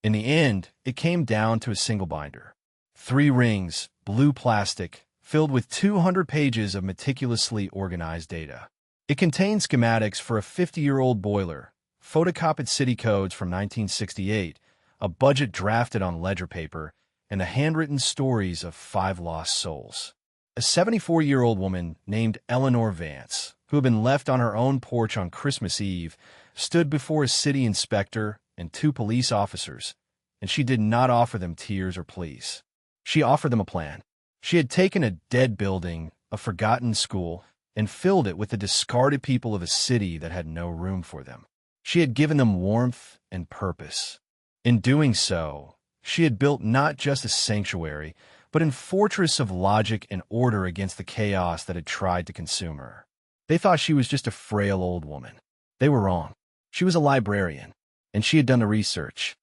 In the end, it came down to a single binder. 3 rings, blue plastic, filled with 200 pages of meticulously organized data. It contained schematics for a 50-year-old boiler, photocopied city codes from 1968, a budget drafted on ledger paper, and the handwritten stories of 5 lost souls. A 74-year-old woman named Eleanor Vance, who had been left on her own porch on Christmas Eve, stood before a city inspector and 2 police officers, and she did not offer them tears or pleas. She offered them a plan. She had taken a dead building, a forgotten school, and filled it with the discarded people of a city that had no room for them. She had given them warmth and purpose. In doing so, she had built not just a sanctuary, but a fortress of logic and order against the chaos that had tried to consume her. They thought she was just a frail old woman. They were wrong. She was a librarian, and she had done the research.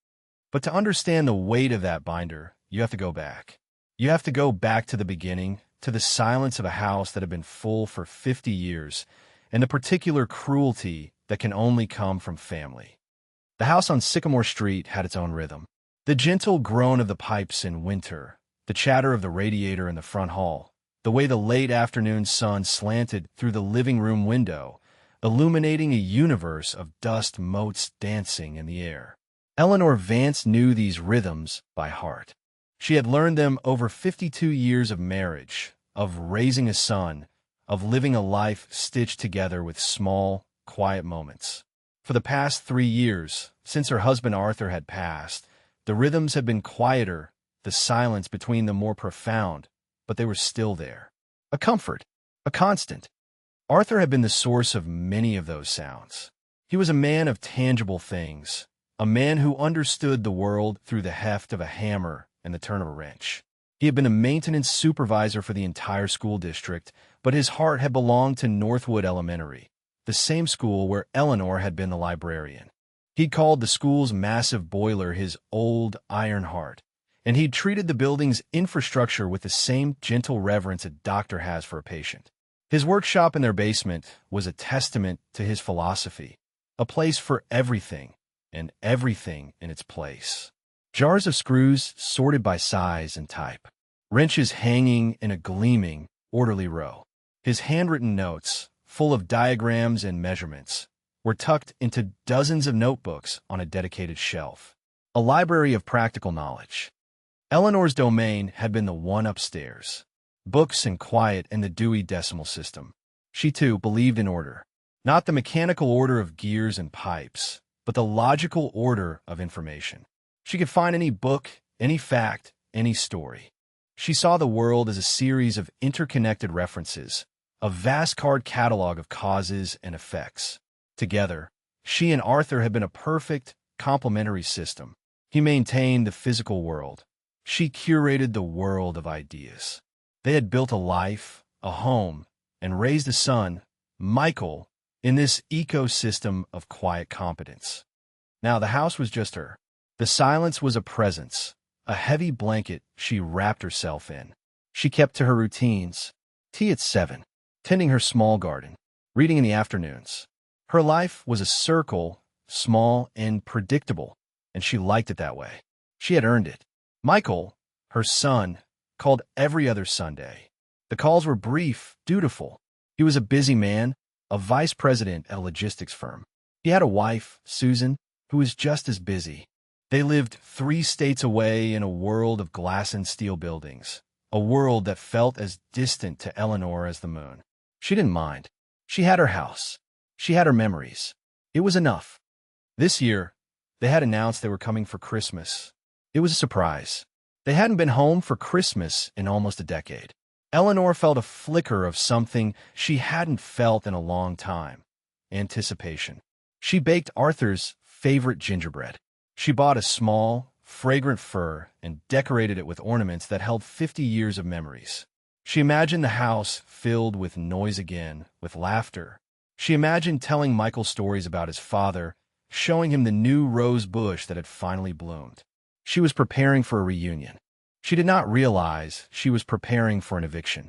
But to understand the weight of that binder, you have to go back. You have to go back to the beginning, to the silence of a house that had been full for 50 years, and the particular cruelty that can only come from family. The house on Sycamore Street had its own rhythm. The gentle groan of the pipes in winter, the chatter of the radiator in the front hall, the way the late afternoon sun slanted through the living room window, illuminating a universe of dust motes dancing in the air. Eleanor Vance knew these rhythms by heart. She had learned them over 52 years of marriage, of raising a son, of living a life stitched together with small, quiet moments. For the past 3 years, since her husband Arthur had passed, the rhythms had been quieter, the silence between them more profound, but they were still there. A comfort, a constant. Arthur had been the source of many of those sounds. He was a man of tangible things, a man who understood the world through the heft of a hammer and the turn of a wrench. He had been a maintenance supervisor for the entire school district, but his heart had belonged to Northwood Elementary, the same school where Eleanor had been the librarian. He'd called the school's massive boiler his old iron heart, and he'd treated the building's infrastructure with the same gentle reverence a doctor has for a patient. His workshop in their basement was a testament to his philosophy, a place for everything, and everything in its place. Jars of screws sorted by size and type. Wrenches hanging in a gleaming, orderly row. His handwritten notes, full of diagrams and measurements, were tucked into dozens of notebooks on a dedicated shelf. A library of practical knowledge. Eleanor's domain had been the one upstairs. Books and quiet and the Dewey Decimal System. She, too, believed in order. Not the mechanical order of gears and pipes, but the logical order of information. She could find any book, any fact, any story. She saw the world as a series of interconnected references, a vast card catalog of causes and effects. Together, she and Arthur had been a perfect, complementary system. He maintained the physical world. She curated the world of ideas. They had built a life, a home, and raised a son, Michael, in this ecosystem of quiet competence. Now the house was just her. The silence was a presence, a heavy blanket she wrapped herself in. She kept to her routines. Tea at 7, tending her small garden, reading in the afternoons. Her life was a circle, small and predictable, and she liked it that way. She had earned it. Michael, her son, called every other Sunday. The calls were brief, dutiful. He was a busy man, a vice president at a logistics firm. He had a wife, Susan, who was just as busy. They lived 3 states away in a world of glass and steel buildings, a world that felt as distant to Eleanor as the moon. She didn't mind. She had her house. She had her memories. It was enough. This year, they had announced they were coming for Christmas. It was a surprise. They hadn't been home for Christmas in almost a decade. Eleanor felt a flicker of something she hadn't felt in a long time: anticipation. She baked Arthur's favorite gingerbread. She bought a small, fragrant fir and decorated it with ornaments that held 50 years of memories. She imagined the house filled with noise again, with laughter. She imagined telling Michael stories about his father, showing him the new rose bush that had finally bloomed. She was preparing for a reunion. She did not realize she was preparing for an eviction.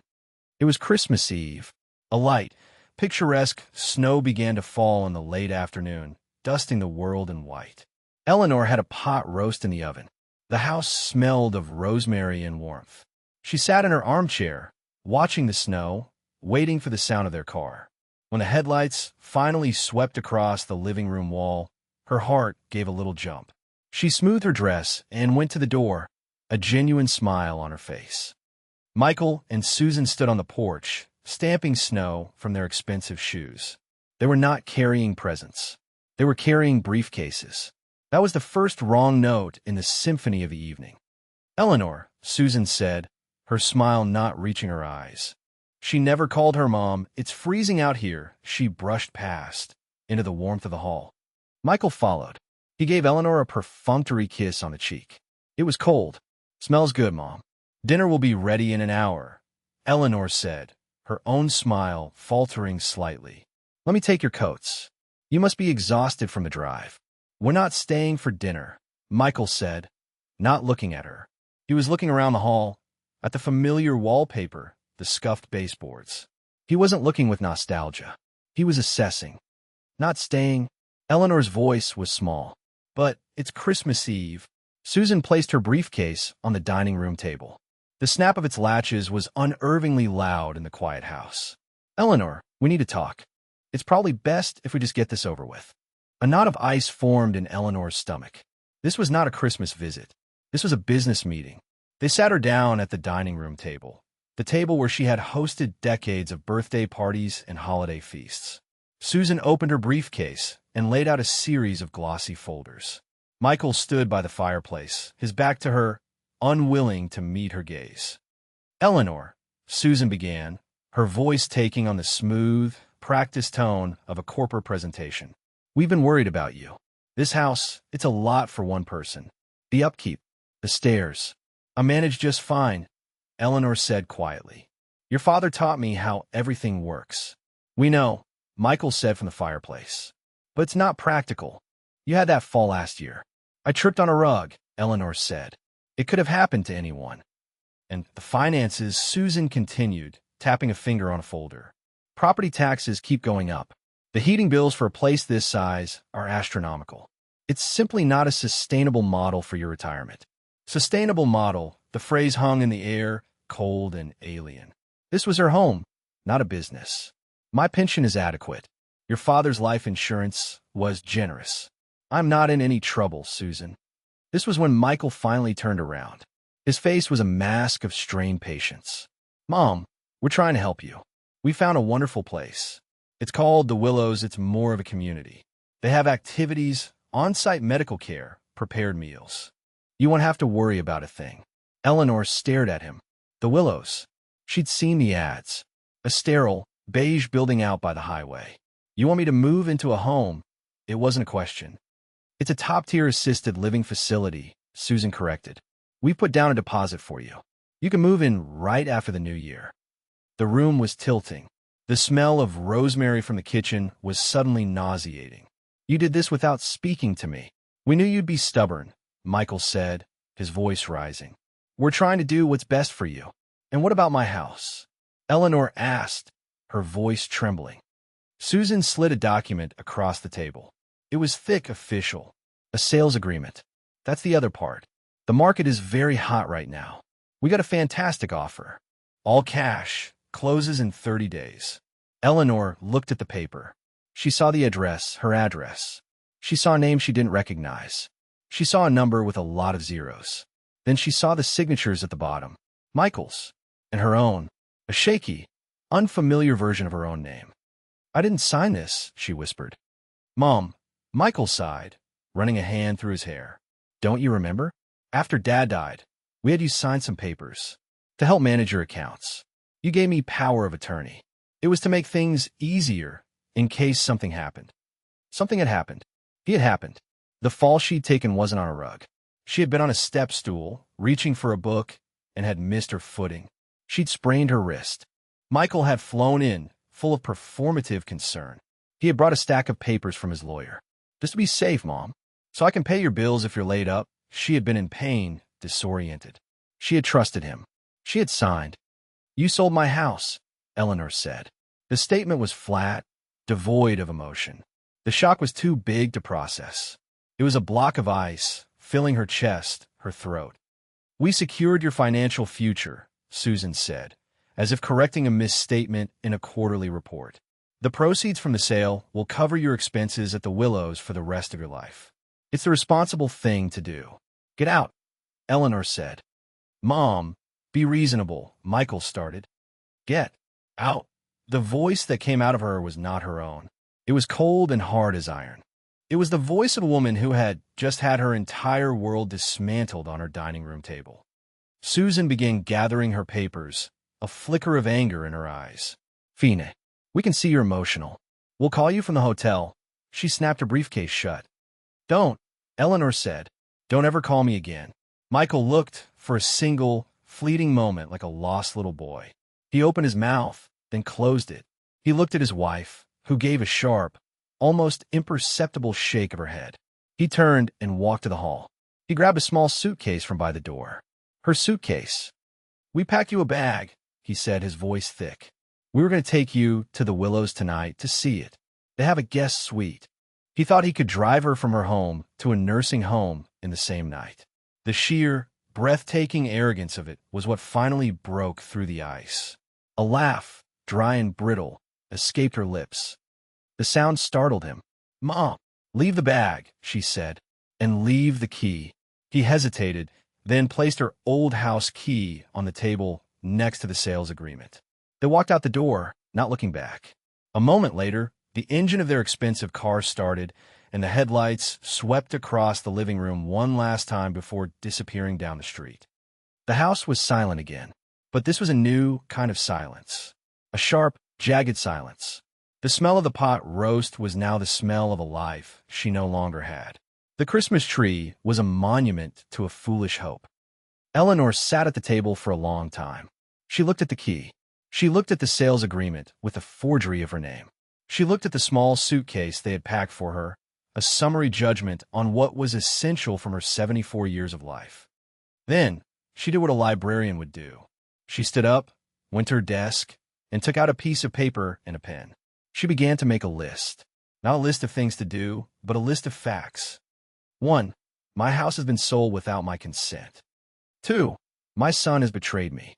It was Christmas Eve. A light, picturesque snow began to fall in the late afternoon, dusting the world in white. Eleanor had a pot roast in the oven. The house smelled of rosemary and warmth. She sat in her armchair, watching the snow, waiting for the sound of their car. When the headlights finally swept across the living room wall, her heart gave a little jump. She smoothed her dress and went to the door, a genuine smile on her face. Michael and Susan stood on the porch, stamping snow from their expensive shoes. They were not carrying presents. They were carrying briefcases. That was the first wrong note in the symphony of the evening. "Eleanor," Susan said, her smile not reaching her eyes. She never called her mom. "It's freezing out here." She brushed past, into the warmth of the hall. Michael followed. He gave Eleanor a perfunctory kiss on the cheek. "It was cold. Smells good, Mom. Dinner will be ready in an hour," Eleanor said, her own smile faltering slightly. "Let me take your coats. You must be exhausted from the drive." "We're not staying for dinner," Michael said, not looking at her. He was looking around the hall, at the familiar wallpaper, the scuffed baseboards. He wasn't looking with nostalgia. He was assessing. "Not staying." Eleanor's voice was small. "But it's Christmas Eve." Susan placed her briefcase on the dining room table. The snap of its latches was unnervingly loud in the quiet house. "Eleanor, we need to talk. It's probably best if we just get this over with." A knot of ice formed in Eleanor's stomach. This was not a Christmas visit. This was a business meeting. They sat her down at the dining room table, the table where she had hosted decades of birthday parties and holiday feasts. Susan opened her briefcase and laid out a series of glossy folders. Michael stood by the fireplace, his back to her, unwilling to meet her gaze. "Eleanor," Susan began, her voice taking on the smooth, practiced tone of a corporate presentation. "We've been worried about you. This house, it's a lot for one person. The upkeep, the stairs. I managed just fine," Eleanor said quietly. "Your father taught me how everything works." "We know," Michael said from the fireplace. "But it's not practical. You had that fall last year." "I tripped on a rug," Eleanor said. "It could have happened to anyone." "And the finances," Susan continued, tapping a finger on a folder. "Property taxes keep going up. The heating bills for a place this size are astronomical. It's simply not a sustainable model for your retirement." Sustainable model, the phrase hung in the air, cold and alien. This was her home, not a business. "My pension is adequate. Your father's life insurance was generous. I'm not in any trouble, Susan." This was when Michael finally turned around. His face was a mask of strained patience. "Mom, we're trying to help you. We found a wonderful place. It's called The Willows. It's more of a community. They have activities, on-site medical care, prepared meals. You won't have to worry about a thing." Eleanor stared at him. The Willows. She'd seen the ads. A sterile, beige building out by the highway. "You want me to move into a home?" It wasn't a question. "It's a top-tier assisted living facility," Susan corrected. "We put down a deposit for you. You can move in right after the new year." The room was tilting. The smell of rosemary from the kitchen was suddenly nauseating. "You did this without speaking to me. We knew you'd be stubborn," Michael said, his voice rising. "We're trying to do what's best for you." "And what about my house?" Eleanor asked, her voice trembling. Susan slid a document across the table. It was thick, official. A sales agreement. "That's the other part. The market is very hot right now. We got a fantastic offer. All cash, closes in 30 days. Eleanor looked at the paper. She saw the address, her address. She saw a name she didn't recognize. She saw a number with a lot of zeros. Then she saw the signatures at the bottom. Michael's. And her own. A shaky, unfamiliar version of her own name. "I didn't sign this," she whispered. "Mom," Michael sighed, running a hand through his hair. "Don't you remember? After Dad died, we had you sign some papers to help manage your accounts. You gave me power of attorney. It was to make things easier in case something happened." Something had happened. He had happened. The fall she'd taken wasn't on a rug. She had been on a step stool, reaching for a book, and had missed her footing. She'd sprained her wrist. Michael had flown in, full of performative concern. He had brought a stack of papers from his lawyer. "Just to be safe, Mom. So I can pay your bills if you're laid up." She had been in pain, disoriented. She had trusted him. She had signed. "You sold my house," Eleanor said. The statement was flat, devoid of emotion. The shock was too big to process. It was a block of ice, filling her chest, her throat. "We secured your financial future," Susan said, as if correcting a misstatement in a quarterly report. "The proceeds from the sale will cover your expenses at the Willows for the rest of your life. It's the responsible thing to do." "Get out," Eleanor said. "Mom, be reasonable," Michael started. "Get out." The voice that came out of her was not her own. It was cold and hard as iron. It was the voice of a woman who had just had her entire world dismantled on her dining room table. Susan began gathering her papers, a flicker of anger in her eyes. "Fine, we can see you're emotional. We'll call you from the hotel." She snapped her briefcase shut. "Don't," Eleanor said. "Don't ever call me again." Michael looked for a single, fleeting moment like a lost little boy. He opened his mouth, then closed it. He looked at his wife, who gave a sharp, almost imperceptible shake of her head. He turned and walked to the hall. He grabbed a small suitcase from by the door. Her suitcase. "We packed you a bag," he said, his voice thick. "We were going to take you to the Willows tonight to see it. They have a guest suite." He thought he could drive her from her home to a nursing home in the same night. The sheer, breathtaking arrogance of it was what finally broke through the ice. A laugh, dry and brittle, escaped her lips. The sound startled him. "Mom, leave the bag," she said, "and leave the key." He hesitated, then placed her old house key on the table next to the sales agreement. They walked out the door, not looking back. A moment later, the engine of their expensive car started, and the headlights swept across the living room one last time before disappearing down the street. The house was silent again, but this was a new kind of silence. A sharp, jagged silence. The smell of the pot roast was now the smell of a life she no longer had. The Christmas tree was a monument to a foolish hope. Eleanor sat at the table for a long time. She looked at the key. She looked at the sales agreement with a forgery of her name. She looked at the small suitcase they had packed for her, a summary judgment on what was essential from her 74 years of life. Then, she did what a librarian would do. She stood up, went to her desk, and took out a piece of paper and a pen. She began to make a list. Not a list of things to do, but a list of facts. 1. My house has been sold without my consent. 2. My son has betrayed me.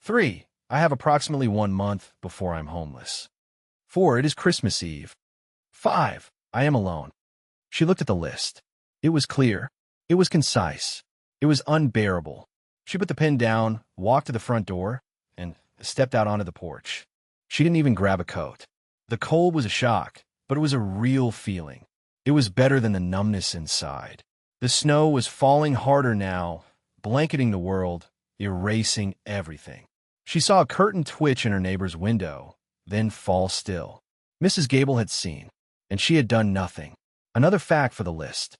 3. I have approximately 1 month before I'm homeless. 4. It is Christmas Eve. 5. I am alone. She looked at the list. It was clear. It was concise. It was unbearable. She put the pen down, walked to the front door, and stepped out onto the porch. She didn't even grab a coat. The cold was a shock, but it was a real feeling. It was better than the numbness inside. The snow was falling harder now, blanketing the world, erasing everything. She saw a curtain twitch in her neighbor's window, then fall still. Mrs. Gable had seen, and she had done nothing. Another fact for the list.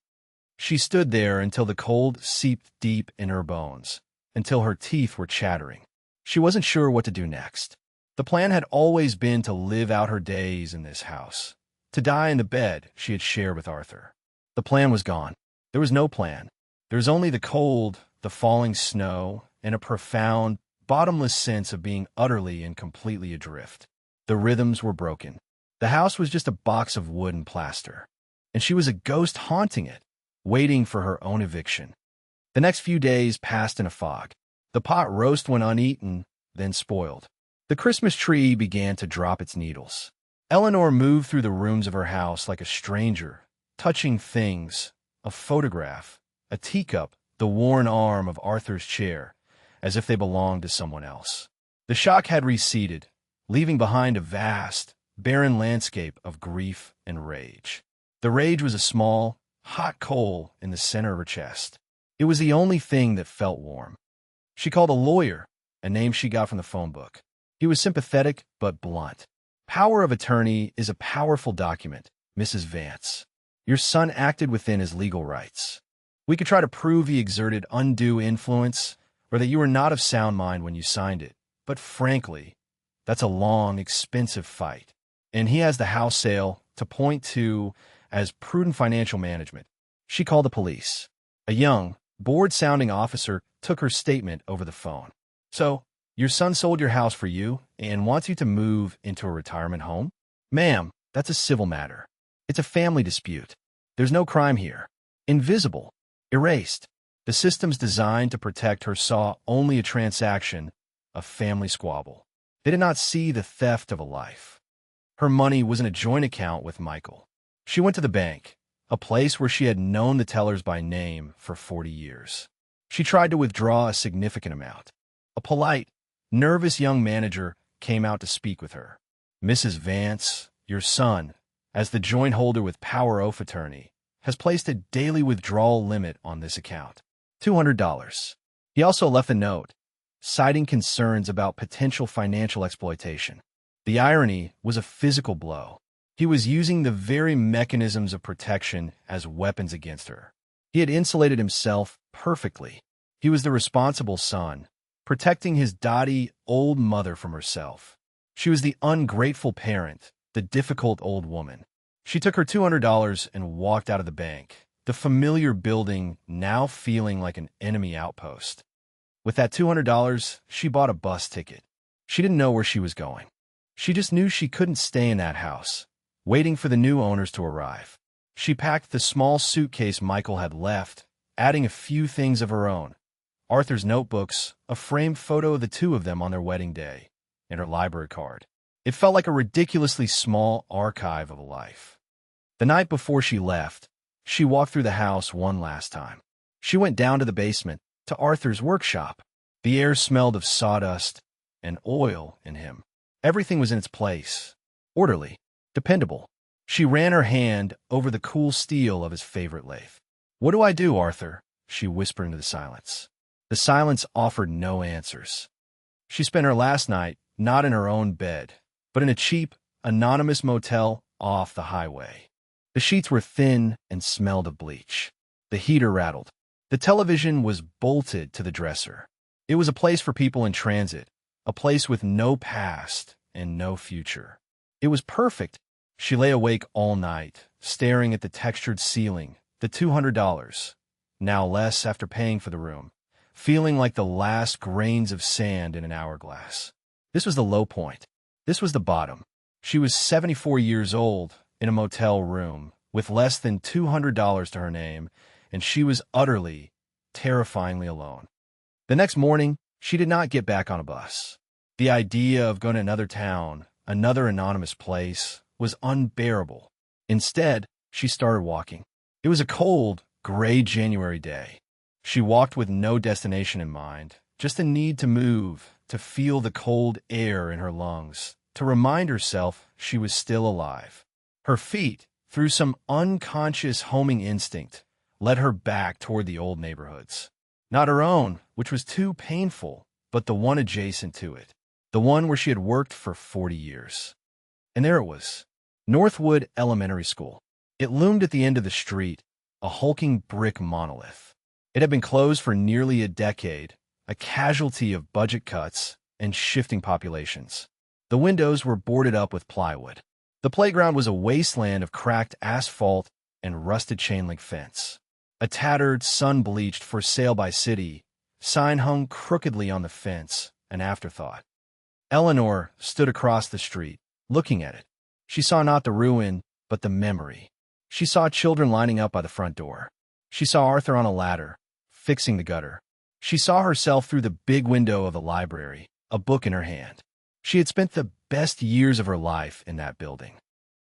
She stood there until the cold seeped deep in her bones, until her teeth were chattering. She wasn't sure what to do next. The plan had always been to live out her days in this house, to die in the bed she had shared with Arthur. The plan was gone. There was no plan. There was only the cold, the falling snow, and a profound, bottomless sense of being utterly and completely adrift. The rhythms were broken. The house was just a box of wood and plaster, and she was a ghost haunting it, waiting for her own eviction. The next few days passed in a fog. The pot roast went uneaten, then spoiled. The Christmas tree began to drop its needles. Eleanor moved through the rooms of her house like a stranger, touching things, a photograph, a teacup, the worn arm of Arthur's chair, as if they belonged to someone else. The shock had receded, leaving behind a vast, barren landscape of grief and rage. The rage was a small, hot coal in the center of her chest. It was the only thing that felt warm. She called a lawyer, a name she got from the phone book. He was sympathetic but blunt. "Power of attorney is a powerful document, Mrs. Vance. Your son acted within his legal rights. We could try to prove he exerted undue influence or that you were not of sound mind when you signed it, but frankly, that's a long, expensive fight. And he has the house sale to point to as prudent financial management." She called the police. A young, bored-sounding officer took her statement over the phone. "So, your son sold your house for you and wants you to move into a retirement home?" "Ma'am, that's a civil matter. It's a family dispute. There's no crime here. Invisible. Erased. The systems designed to protect her saw only a transaction, a family squabble. They did not see the theft of a life. Her money was in a joint account with Michael. She went to the bank, a place where she had known the tellers by name for 40 years. She tried to withdraw a significant amount. A polite, nervous young manager came out to speak with her. "Mrs. Vance, your son, as the joint holder with power of attorney, has placed a daily withdrawal limit on this account. $200. He also left a note, citing concerns about potential financial exploitation. The irony was a physical blow. He was using the very mechanisms of protection as weapons against her. He had insulated himself perfectly. He was the responsible son, protecting his dotty old mother from herself. She was the ungrateful parent, the difficult old woman. She took her $200 and walked out of the bank, the familiar building now feeling like an enemy outpost. With that $200, she bought a bus ticket. She didn't know where she was going. She just knew she couldn't stay in that house, waiting for the new owners to arrive. She packed the small suitcase Michael had left, adding a few things of her own. Arthur's notebooks, a framed photo of the two of them on their wedding day, and her library card. It felt like a ridiculously small archive of a life. The night before she left, she walked through the house one last time. She went down to the basement, to Arthur's workshop. The air smelled of sawdust and oil in him. Everything was in its place, orderly, dependable. She ran her hand over the cool steel of his favorite lathe. "What do I do, Arthur?" she whispered into the silence. The silence offered no answers. She spent her last night not in her own bed, but in a cheap, anonymous motel off the highway. The sheets were thin and smelled of bleach. The heater rattled. The television was bolted to the dresser. It was a place for people in transit, a place with no past and no future. It was perfect. She lay awake all night, staring at the textured ceiling, the $200, now less after paying for the room, feeling like the last grains of sand in an hourglass. This was the low point. This was the bottom. She was 74 years old, in a motel room, with less than $200 to her name, and she was utterly, terrifyingly alone. The next morning, she did not get back on a bus. The idea of going to another town, another anonymous place, was unbearable. Instead, she started walking. It was a cold, gray January day. She walked with no destination in mind, just a need to move, to feel the cold air in her lungs, to remind herself she was still alive. Her feet, through some unconscious homing instinct, led her back toward the old neighborhoods. Not her own, which was too painful, but the one adjacent to it, the one where she had worked for 40 years. And there it was, Northwood Elementary School. It loomed at the end of the street, a hulking brick monolith. It had been closed for nearly a decade, a casualty of budget cuts and shifting populations. The windows were boarded up with plywood. The playground was a wasteland of cracked asphalt and rusted chain-link fence. A tattered, sun-bleached "For Sale by City" sign hung crookedly on the fence, an afterthought. Eleanor stood across the street, looking at it. She saw not the ruin, but the memory. She saw children lining up by the front door. She saw Arthur on a ladder, fixing the gutter. She saw herself through the big window of the library, a book in her hand. She had spent the best years of her life in that building.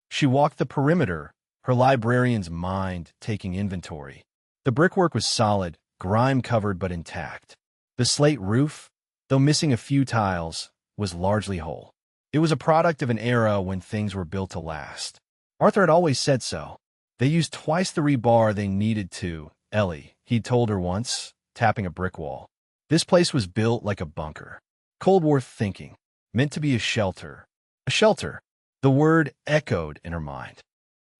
She walked the perimeter, her librarian's mind taking inventory. The brickwork was solid, grime-covered but intact. The slate roof, though missing a few tiles, was largely whole. It was a product of an era when things were built to last. Arthur had always said so. They used twice the rebar they needed to, Ellie, he'd told her once, tapping a brick wall. This place was built like a bunker. Cold War thinking, meant to be a shelter. A shelter. The word echoed in her mind.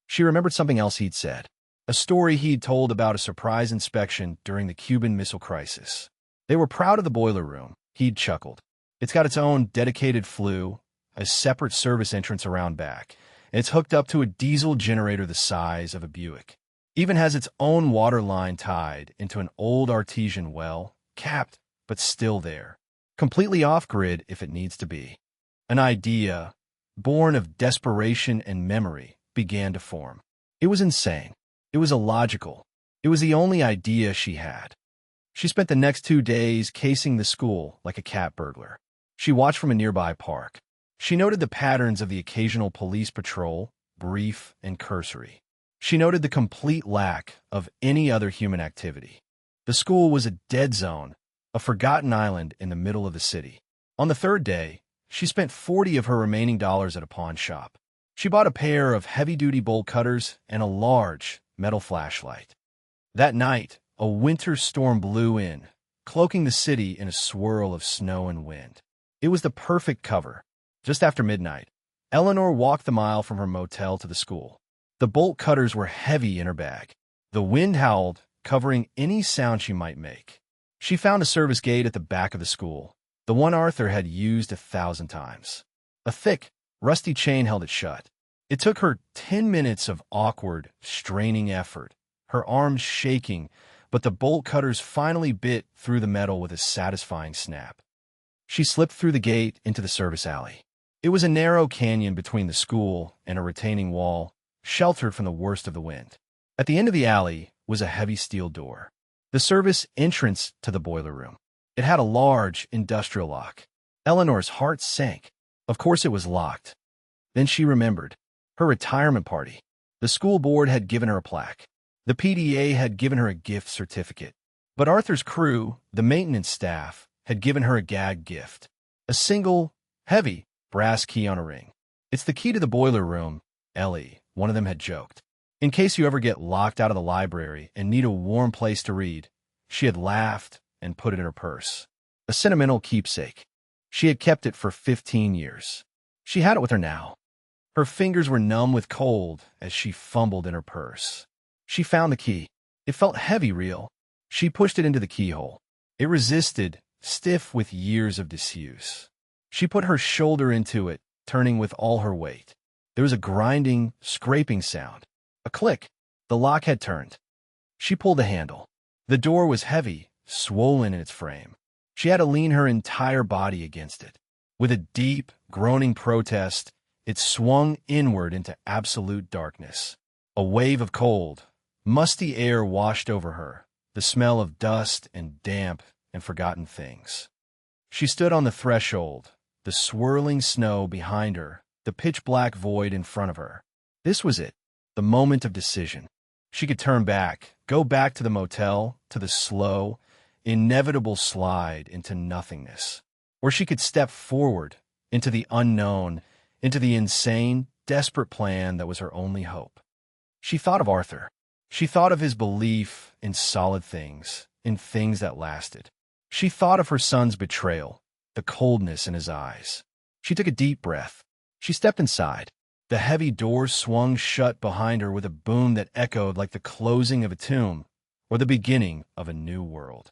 She remembered something else he'd said. A story he'd told about a surprise inspection during the Cuban Missile Crisis. They were proud of the boiler room, he'd chuckled. It's got its own dedicated flue, a separate service entrance around back, and it's hooked up to a diesel generator the size of a Buick. Even has its own water line tied into an old artesian well, capped, but still there. Completely off-grid if it needs to be. An idea, born of desperation and memory, began to form. It was insane. It was illogical. It was the only idea she had. She spent the next 2 days casing the school like a cat burglar. She watched from a nearby park. She noted the patterns of the occasional police patrol, brief and cursory. She noted the complete lack of any other human activity. The school was a dead zone, a forgotten island in the middle of the city. On the third day, she spent 40 of her remaining dollars at a pawn shop. She bought a pair of heavy-duty bolt cutters and a large metal flashlight. That night, a winter storm blew in, cloaking the city in a swirl of snow and wind. It was the perfect cover. Just after midnight, Eleanor walked the mile from her motel to the school. The bolt cutters were heavy in her bag. The wind howled, covering any sound she might make. She found a service gate at the back of the school, the one Arthur had used 1,000 times. A thick, rusty chain held it shut. It took her 10 minutes of awkward, straining effort, her arms shaking, but the bolt cutters finally bit through the metal with a satisfying snap. She slipped through the gate into the service alley. It was a narrow canyon between the school and a retaining wall, sheltered from the worst of the wind. At the end of the alley was a heavy steel door, the service entrance to the boiler room. It had a large industrial lock. Eleanor's heart sank. Of course it was locked. Then she remembered. Her retirement party. The school board had given her a plaque. The PDA had given her a gift certificate. But Arthur's crew, the maintenance staff, had given her a gag gift. A single, heavy, brass key on a ring. "It's the key to the boiler room," Ellie, one of them, had joked. "In case you ever get locked out of the library and need a warm place to read." She had laughed and put it in her purse. A sentimental keepsake. She had kept it for 15 years. She had it with her now. Her fingers were numb with cold as she fumbled in her purse. She found the key. It felt heavy, real. She pushed it into the keyhole. It resisted, stiff with years of disuse. She put her shoulder into it, turning with all her weight. There was a grinding, scraping sound. A click. The lock had turned. She pulled the handle. The door was heavy, swollen in its frame. She had to lean her entire body against it. With a deep, groaning protest, it swung inward into absolute darkness. A wave of cold, musty air washed over her, the smell of dust and damp and forgotten things. She stood on the threshold, the swirling snow behind her, the pitch-black void in front of her. This was it, the moment of decision. She could turn back, go back to the motel, to the slow, inevitable slide into nothingness. Or she could step forward, into the unknown, into the insane, desperate plan that was her only hope. She thought of Arthur. She thought of his belief in solid things, in things that lasted. She thought of her son's betrayal, the coldness in his eyes. She took a deep breath. She stepped inside. The heavy door swung shut behind her with a boom that echoed like the closing of a tomb or the beginning of a new world.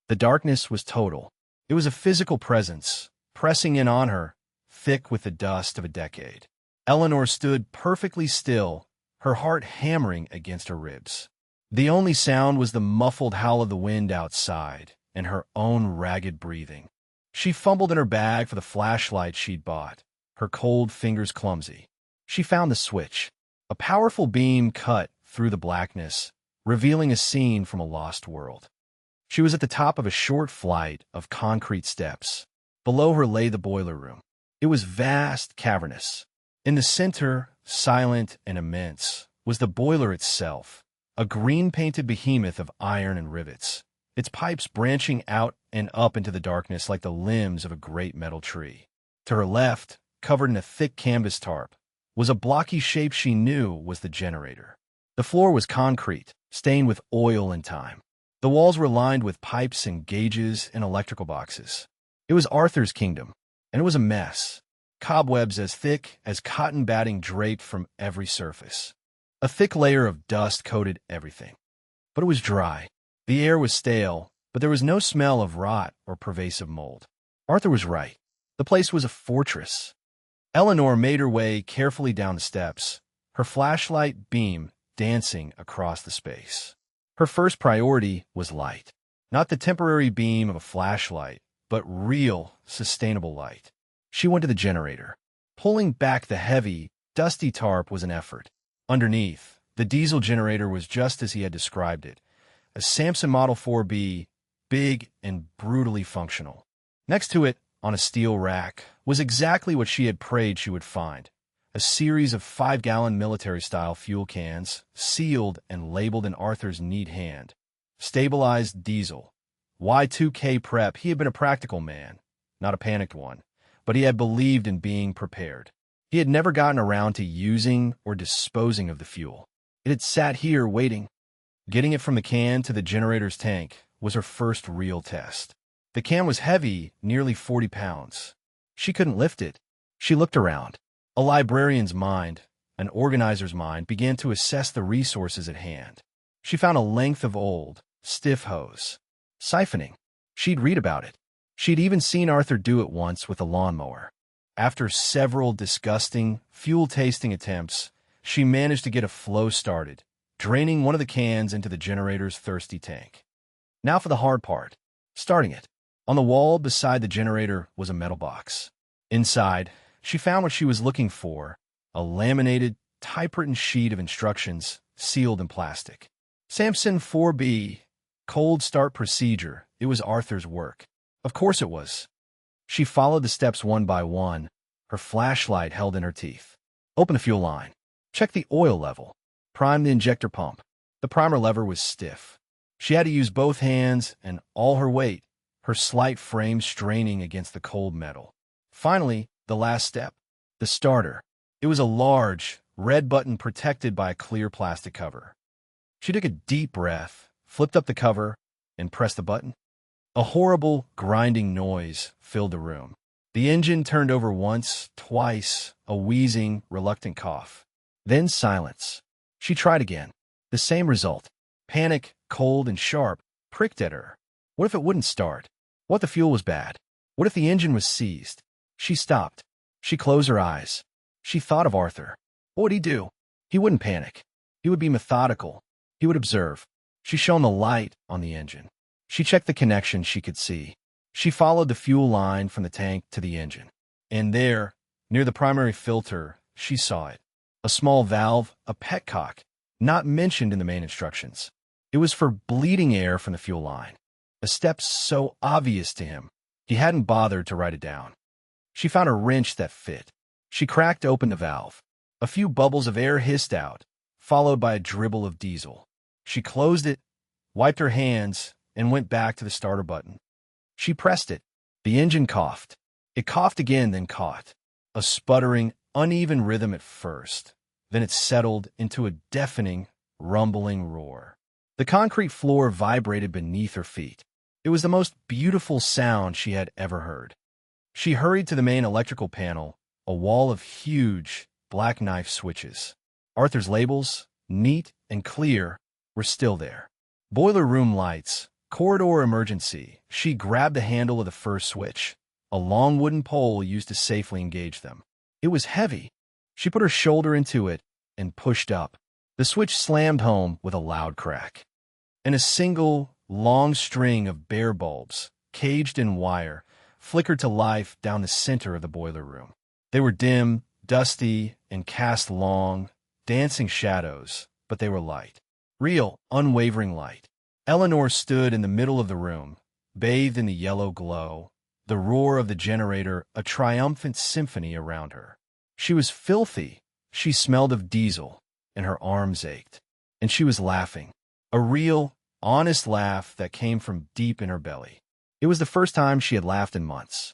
The darkness was total. It was a physical presence, pressing in on her, thick with the dust of a decade. Eleanor stood perfectly still, her heart hammering against her ribs. The only sound was the muffled howl of the wind outside and her own ragged breathing. She fumbled in her bag for the flashlight she'd bought, her cold fingers clumsy. She found the switch. A powerful beam cut through the blackness, revealing a scene from a lost world. She was at the top of a short flight of concrete steps. Below her lay the boiler room. It was vast, cavernous. In the center, silent and immense, was the boiler itself, a green-painted behemoth of iron and rivets, its pipes branching out and up into the darkness like the limbs of a great metal tree. To her left, covered in a thick canvas tarp, was a blocky shape she knew was the generator. The floor was concrete, stained with oil and time. The walls were lined with pipes and gauges and electrical boxes. It was Arthur's kingdom, and it was a mess. Cobwebs as thick as cotton batting draped from every surface. A thick layer of dust coated everything. But it was dry. The air was stale, but there was no smell of rot or pervasive mold. Arthur was right. The place was a fortress. Eleanor made her way carefully down the steps, her flashlight beam dancing across the space. Her first priority was light. Not the temporary beam of a flashlight, but real, sustainable light. She went to the generator. Pulling back the heavy, dusty tarp was an effort. Underneath, the diesel generator was just as he had described it, a Samson Model 4B, big and brutally functional. Next to it, on a steel rack, was exactly what she had prayed she would find: a series of 5-gallon military-style fuel cans, sealed and labeled in Arthur's neat hand. Stabilized diesel. Y2K prep. He had been a practical man, not a panicked one, but he had believed in being prepared. He had never gotten around to using or disposing of the fuel. It had sat here waiting. Getting it from the can to the generator's tank was her first real test. The can was heavy, nearly 40 pounds. She couldn't lift it. She looked around. A librarian's mind, an organizer's mind, began to assess the resources at hand. She found a length of old, stiff hose. Siphoning. She'd read about it. She'd even seen Arthur do it once with a lawnmower. After several disgusting, fuel-tasting attempts, she managed to get a flow started, draining one of the cans into the generator's thirsty tank. Now for the hard part, starting it. On the wall beside the generator was a metal box. Inside, she found what she was looking for: a laminated, typewritten sheet of instructions, sealed in plastic. Samson 4B, cold start procedure. It was Arthur's work. Of course it was. She followed the steps one by one, her flashlight held in her teeth. Open the fuel line. Check the oil level. Prime the injector pump. The primer lever was stiff. She had to use both hands and all her weight, her slight frame straining against the cold metal. Finally, the last step, the starter. It was a large, red button protected by a clear plastic cover. She took a deep breath, flipped up the cover, and pressed the button. A horrible, grinding noise filled the room. The engine turned over once, twice, a wheezing, reluctant cough. Then silence. She tried again. The same result. Panic, cold and sharp, pricked at her. What if it wouldn't start? What if the fuel was bad? What if the engine was seized? She stopped. She closed her eyes. She thought of Arthur. What would he do? He wouldn't panic. He would be methodical. He would observe. She shone the light on the engine. She checked the connection she could see. She followed the fuel line from the tank to the engine. And there, near the primary filter, she saw it. A small valve, a petcock, not mentioned in the main instructions. It was for bleeding air from the fuel line. A step so obvious to him, he hadn't bothered to write it down. She found a wrench that fit. She cracked open the valve. A few bubbles of air hissed out, followed by a dribble of diesel. She closed it, wiped her hands, and went back to the starter button. She pressed it. The engine coughed. It coughed again, then caught. A sputtering, uneven rhythm at first. Then it settled into a deafening, rumbling roar. The concrete floor vibrated beneath her feet. It was the most beautiful sound she had ever heard. She hurried to the main electrical panel, a wall of huge, black knife switches. Arthur's labels, neat and clear, were still there. Boiler room lights, corridor emergency. She grabbed the handle of the first switch, a long wooden pole used to safely engage them. It was heavy. She put her shoulder into it and pushed up. The switch slammed home with a loud crack. And a single, long string of bare bulbs, caged in wire, flickered to life down the center of the boiler room. They were dim, dusty, and cast long, dancing shadows, but they were light. Real, unwavering light. Eleanor stood in the middle of the room, bathed in the yellow glow, the roar of the generator a triumphant symphony around her. She was filthy. She smelled of diesel, and her arms ached. And she was laughing. A real, honest laugh that came from deep in her belly. It was the first time she had laughed in months.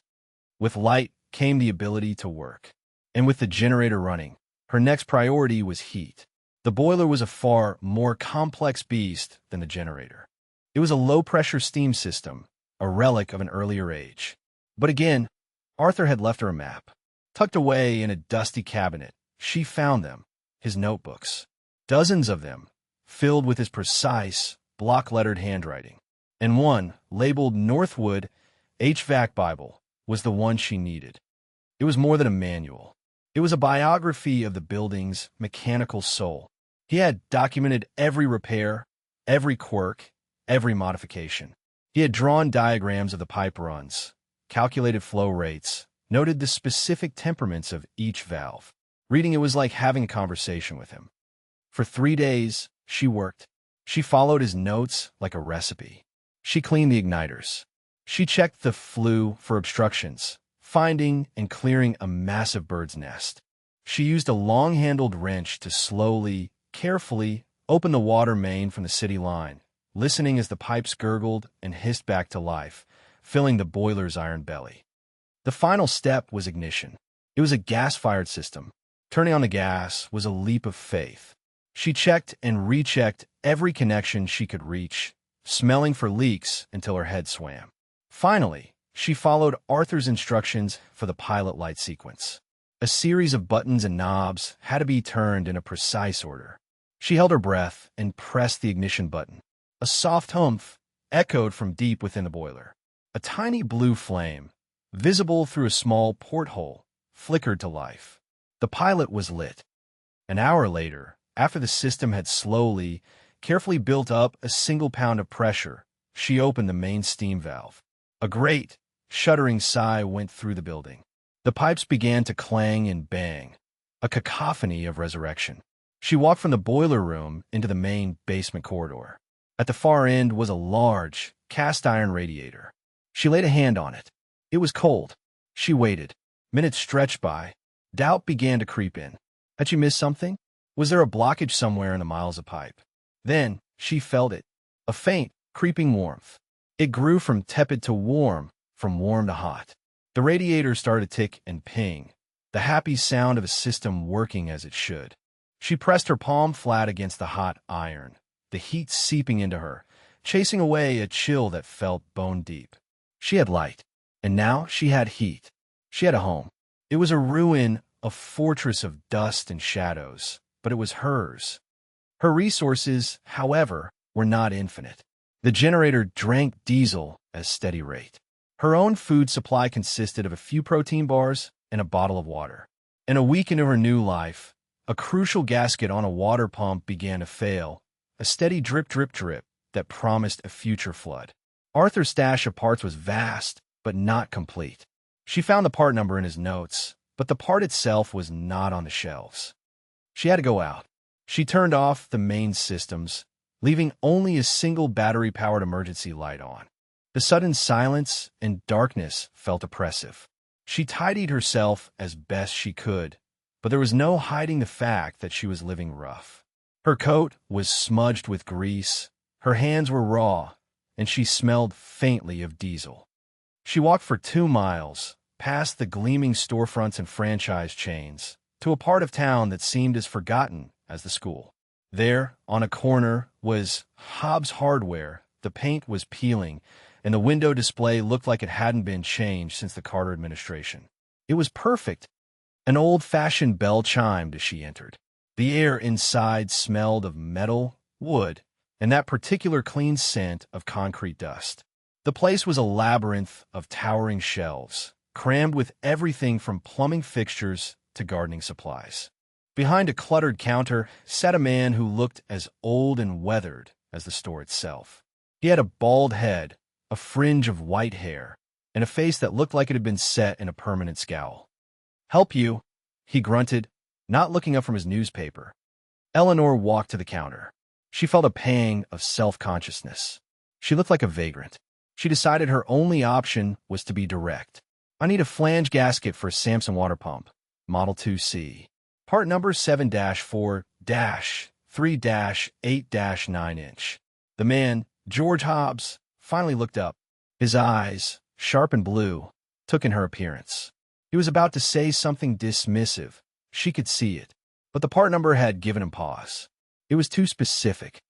With light came the ability to work. And with the generator running, her next priority was heat. The boiler was a far more complex beast than the generator. It was a low-pressure steam system, a relic of an earlier age. But again, Arthur had left her a map. Tucked away in a dusty cabinet, she found them, his notebooks. Dozens of them, filled with his precise, block-lettered handwriting. And one, labeled Northwood HVAC Bible, was the one she needed. It was more than a manual. It was a biography of the building's mechanical soul. He had documented every repair, every quirk, every modification. He had drawn diagrams of the pipe runs, calculated flow rates, noted the specific temperaments of each valve. Reading it was like having a conversation with him. For 3 days, she worked. She followed his notes like a recipe. She cleaned the igniters. She checked the flue for obstructions, finding and clearing a massive bird's nest. She used a long-handled wrench to slowly, carefully open the water main from the city line, listening as the pipes gurgled and hissed back to life, filling the boiler's iron belly. The final step was ignition. It was a gas-fired system. Turning on the gas was a leap of faith. She checked and rechecked every connection she could reach, smelling for leaks until her head swam. Finally, she followed Arthur's instructions for the pilot light sequence. A series of buttons and knobs had to be turned in a precise order. She held her breath and pressed the ignition button. A soft humph echoed from deep within the boiler. A tiny blue flame, visible through a small porthole, flickered to life. The pilot was lit. An hour later, after the system had slowly, carefully built up a single pound of pressure, she opened the main steam valve. A great, shuddering sigh went through the building. The pipes began to clang and bang, a cacophony of resurrection. She walked from the boiler room into the main basement corridor. At the far end was a large, cast-iron radiator. She laid a hand on it. It was cold. She waited. Minutes stretched by. Doubt began to creep in. Had she missed something? Was there a blockage somewhere in the miles of pipe? Then she felt it. A faint, creeping warmth. It grew from tepid to warm, from warm to hot. The radiator started to tick and ping, the happy sound of a system working as it should. She pressed her palm flat against the hot iron, the heat seeping into her, chasing away a chill that felt bone deep. She had light, and now she had heat. She had a home. It was a ruin, a fortress of dust and shadows, but it was hers. Her resources, however, were not infinite. The generator drank diesel at a steady rate. Her own food supply consisted of a few protein bars and a bottle of water. In a week into her new life, a crucial gasket on a water pump began to fail, a steady drip, drip, drip that promised a future flood. Arthur's stash of parts was vast, but not complete. She found the part number in his notes, but the part itself was not on the shelves. She had to go out. She turned off the main systems, leaving only a single battery-powered emergency light on. The sudden silence and darkness felt oppressive. She tidied herself as best she could, but there was no hiding the fact that she was living rough. Her coat was smudged with grease, her hands were raw, and she smelled faintly of diesel. She walked for 2 miles, past the gleaming storefronts and franchise chains, to a part of town that seemed as forgotten as the school. There, on a corner, was Hobbs Hardware. The paint was peeling, and the window display looked like it hadn't been changed since the Carter administration. It was perfect. An old-fashioned bell chimed as she entered. The air inside smelled of metal, wood, and that particular clean scent of concrete dust. The place was a labyrinth of towering shelves, crammed with everything from plumbing fixtures to gardening supplies. Behind a cluttered counter sat a man who looked as old and weathered as the store itself. He had a bald head, a fringe of white hair, and a face that looked like it had been set in a permanent scowl. "Help you," he grunted, not looking up from his newspaper. Eleanor walked to the counter. She felt a pang of self-consciousness. She looked like a vagrant. She decided her only option was to be direct. "I need a flange gasket for a Samson water pump, Model 2C. Part number 7-4-3-8-9 inch. The man, George Hobbs, finally looked up. His eyes, sharp and blue, took in her appearance. He was about to say something dismissive. She could see it. But the part number had given him pause. It was too specific.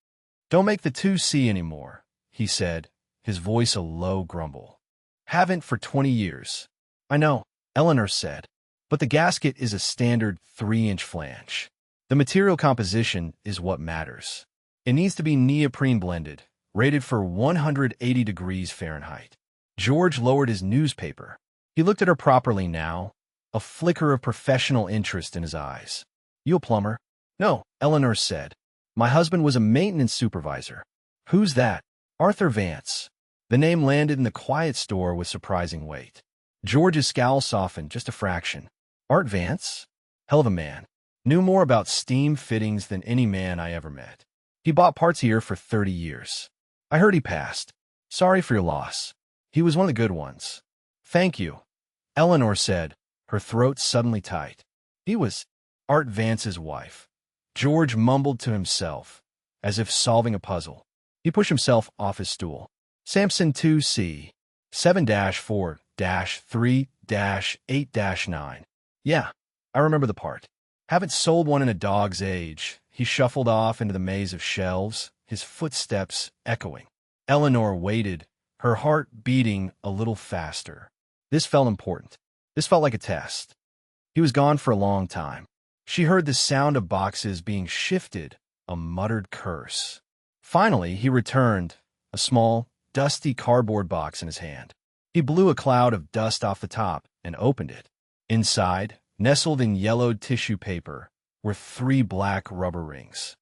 "Don't make the 2C anymore," he said, his voice a low grumble. "Haven't for 20 years. "I know," Eleanor said, "but the gasket is a standard 3-inch flange. The material composition is what matters. It needs to be neoprene blended, rated for 180 degrees Fahrenheit." George lowered his newspaper. He looked at her properly now, a flicker of professional interest in his eyes. "You a plumber?" "No," Eleanor said. "My husband was a maintenance supervisor." "Who's that?" "Arthur Vance." The name landed in the quiet store with surprising weight. George's scowl softened just a fraction. "Art Vance? Hell of a man. Knew more about steam fittings than any man I ever met. He bought parts here for 30 years. I heard he passed. Sorry for your loss. He was one of the good ones. Thank you, Eleanor said, her throat suddenly tight. He was Art Vance's wife. George mumbled to himself, as if solving a puzzle. He pushed himself off his stool. Samson 2C, 7-4-3-8-9. Yeah, I remember the part. Haven't sold one in a dog's age. He shuffled off into the maze of shelves, his footsteps echoing. Eleanor waited, her heart beating a little faster. This felt important. This felt like a test. He was gone for a long time. She heard the sound of boxes being shifted, a muttered curse. Finally, he returned, a small, dusty cardboard box in his hand. He blew a cloud of dust off the top and opened it. Inside, nestled in yellowed tissue paper, were 3 black rubber rings.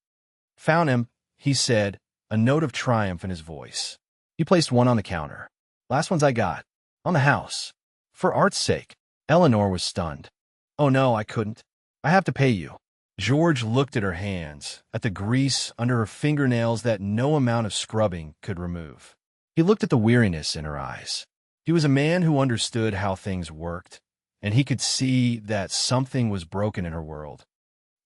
Found him, he said, a note of triumph in his voice. He placed one on the counter. Last ones I got. On the house. For Art's sake. Eleanor was stunned. Oh no, I couldn't. I have to pay you. George looked at her hands, at the grease under her fingernails that no amount of scrubbing could remove. He looked at the weariness in her eyes. He was a man who understood how things worked, and he could see that something was broken in her world.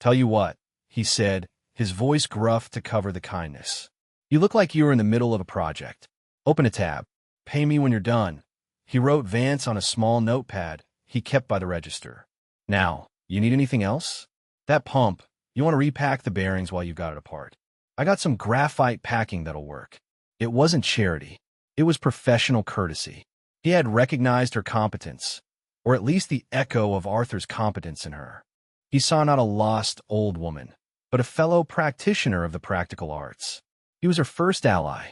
Tell you what, he said, his voice gruff to cover the kindness. You look like you were in the middle of a project. Open a tab. Pay me when you're done. He wrote Vance on a small notepad he kept by the register. Now, you need anything else? That pump, you want to repack the bearings while you got it apart. I got some graphite packing that'll work. It wasn't charity. It was professional courtesy. He had recognized her competence, or at least the echo of Arthur's competence in her. He saw not a lost old woman, but a fellow practitioner of the practical arts. He was her first ally.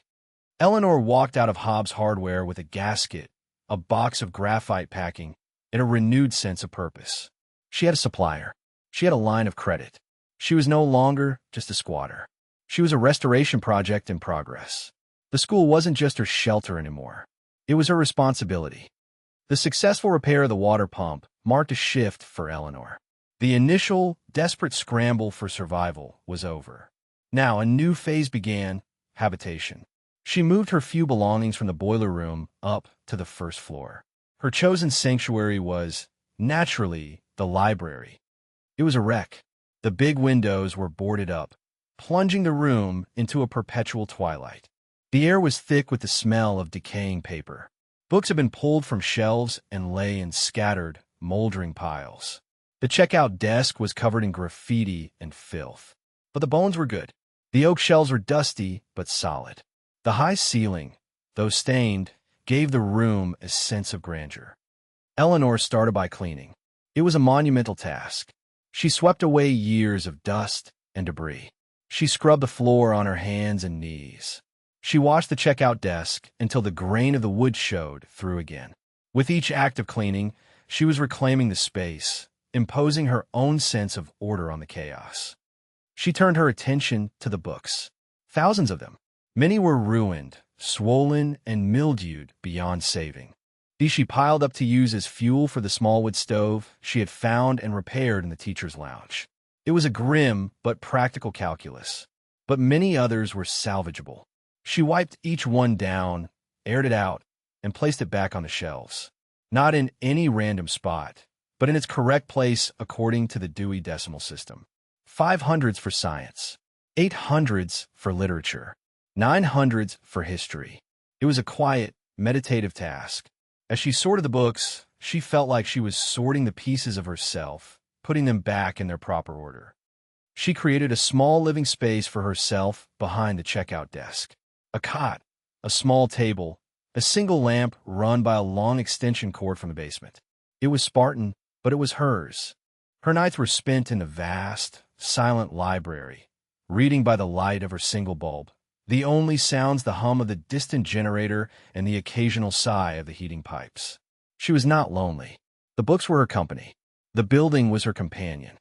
Eleanor walked out of Hobbs Hardware with a gasket, a box of graphite packing, and a renewed sense of purpose. She had a supplier. She had a line of credit. She was no longer just a squatter. She was a restoration project in progress. The school wasn't just her shelter anymore. It was her responsibility. The successful repair of the water pump marked a shift for Eleanor. The initial, desperate scramble for survival was over. Now a new phase began, habitation. She moved her few belongings from the boiler room up to the first floor. Her chosen sanctuary was, naturally, the library. It was a wreck. The big windows were boarded up, plunging the room into a perpetual twilight. The air was thick with the smell of decaying paper. Books had been pulled from shelves and lay in scattered, moldering piles. The checkout desk was covered in graffiti and filth. But the bones were good. The oak shelves were dusty but solid. The high ceiling, though stained, gave the room a sense of grandeur. Eleanor started by cleaning. It was a monumental task. She swept away years of dust and debris. She scrubbed the floor on her hands and knees. She washed the checkout desk until the grain of the wood showed through again. With each act of cleaning, she was reclaiming the space, imposing her own sense of order on the chaos. She turned her attention to the books. Thousands of them. Many were ruined, swollen, and mildewed beyond saving. These she piled up to use as fuel for the small wood stove she had found and repaired in the teacher's lounge. It was a grim but practical calculus, but many others were salvageable. She wiped each one down, aired it out, and placed it back on the shelves. Not in any random spot, but in its correct place according to the Dewey Decimal System. 500s for science, 800s for literature, 900s for history. It was a quiet, meditative task. As she sorted the books, she felt like she was sorting the pieces of herself, putting them back in their proper order. She created a small living space for herself behind the checkout desk. A cot, a small table, a single lamp run by a long extension cord from the basement. It was Spartan, but it was hers. Her nights were spent in the vast, silent library, reading by the light of her single bulb. The only sounds the hum of the distant generator and the occasional sigh of the heating pipes. She was not lonely. The books were her company. The building was her companion.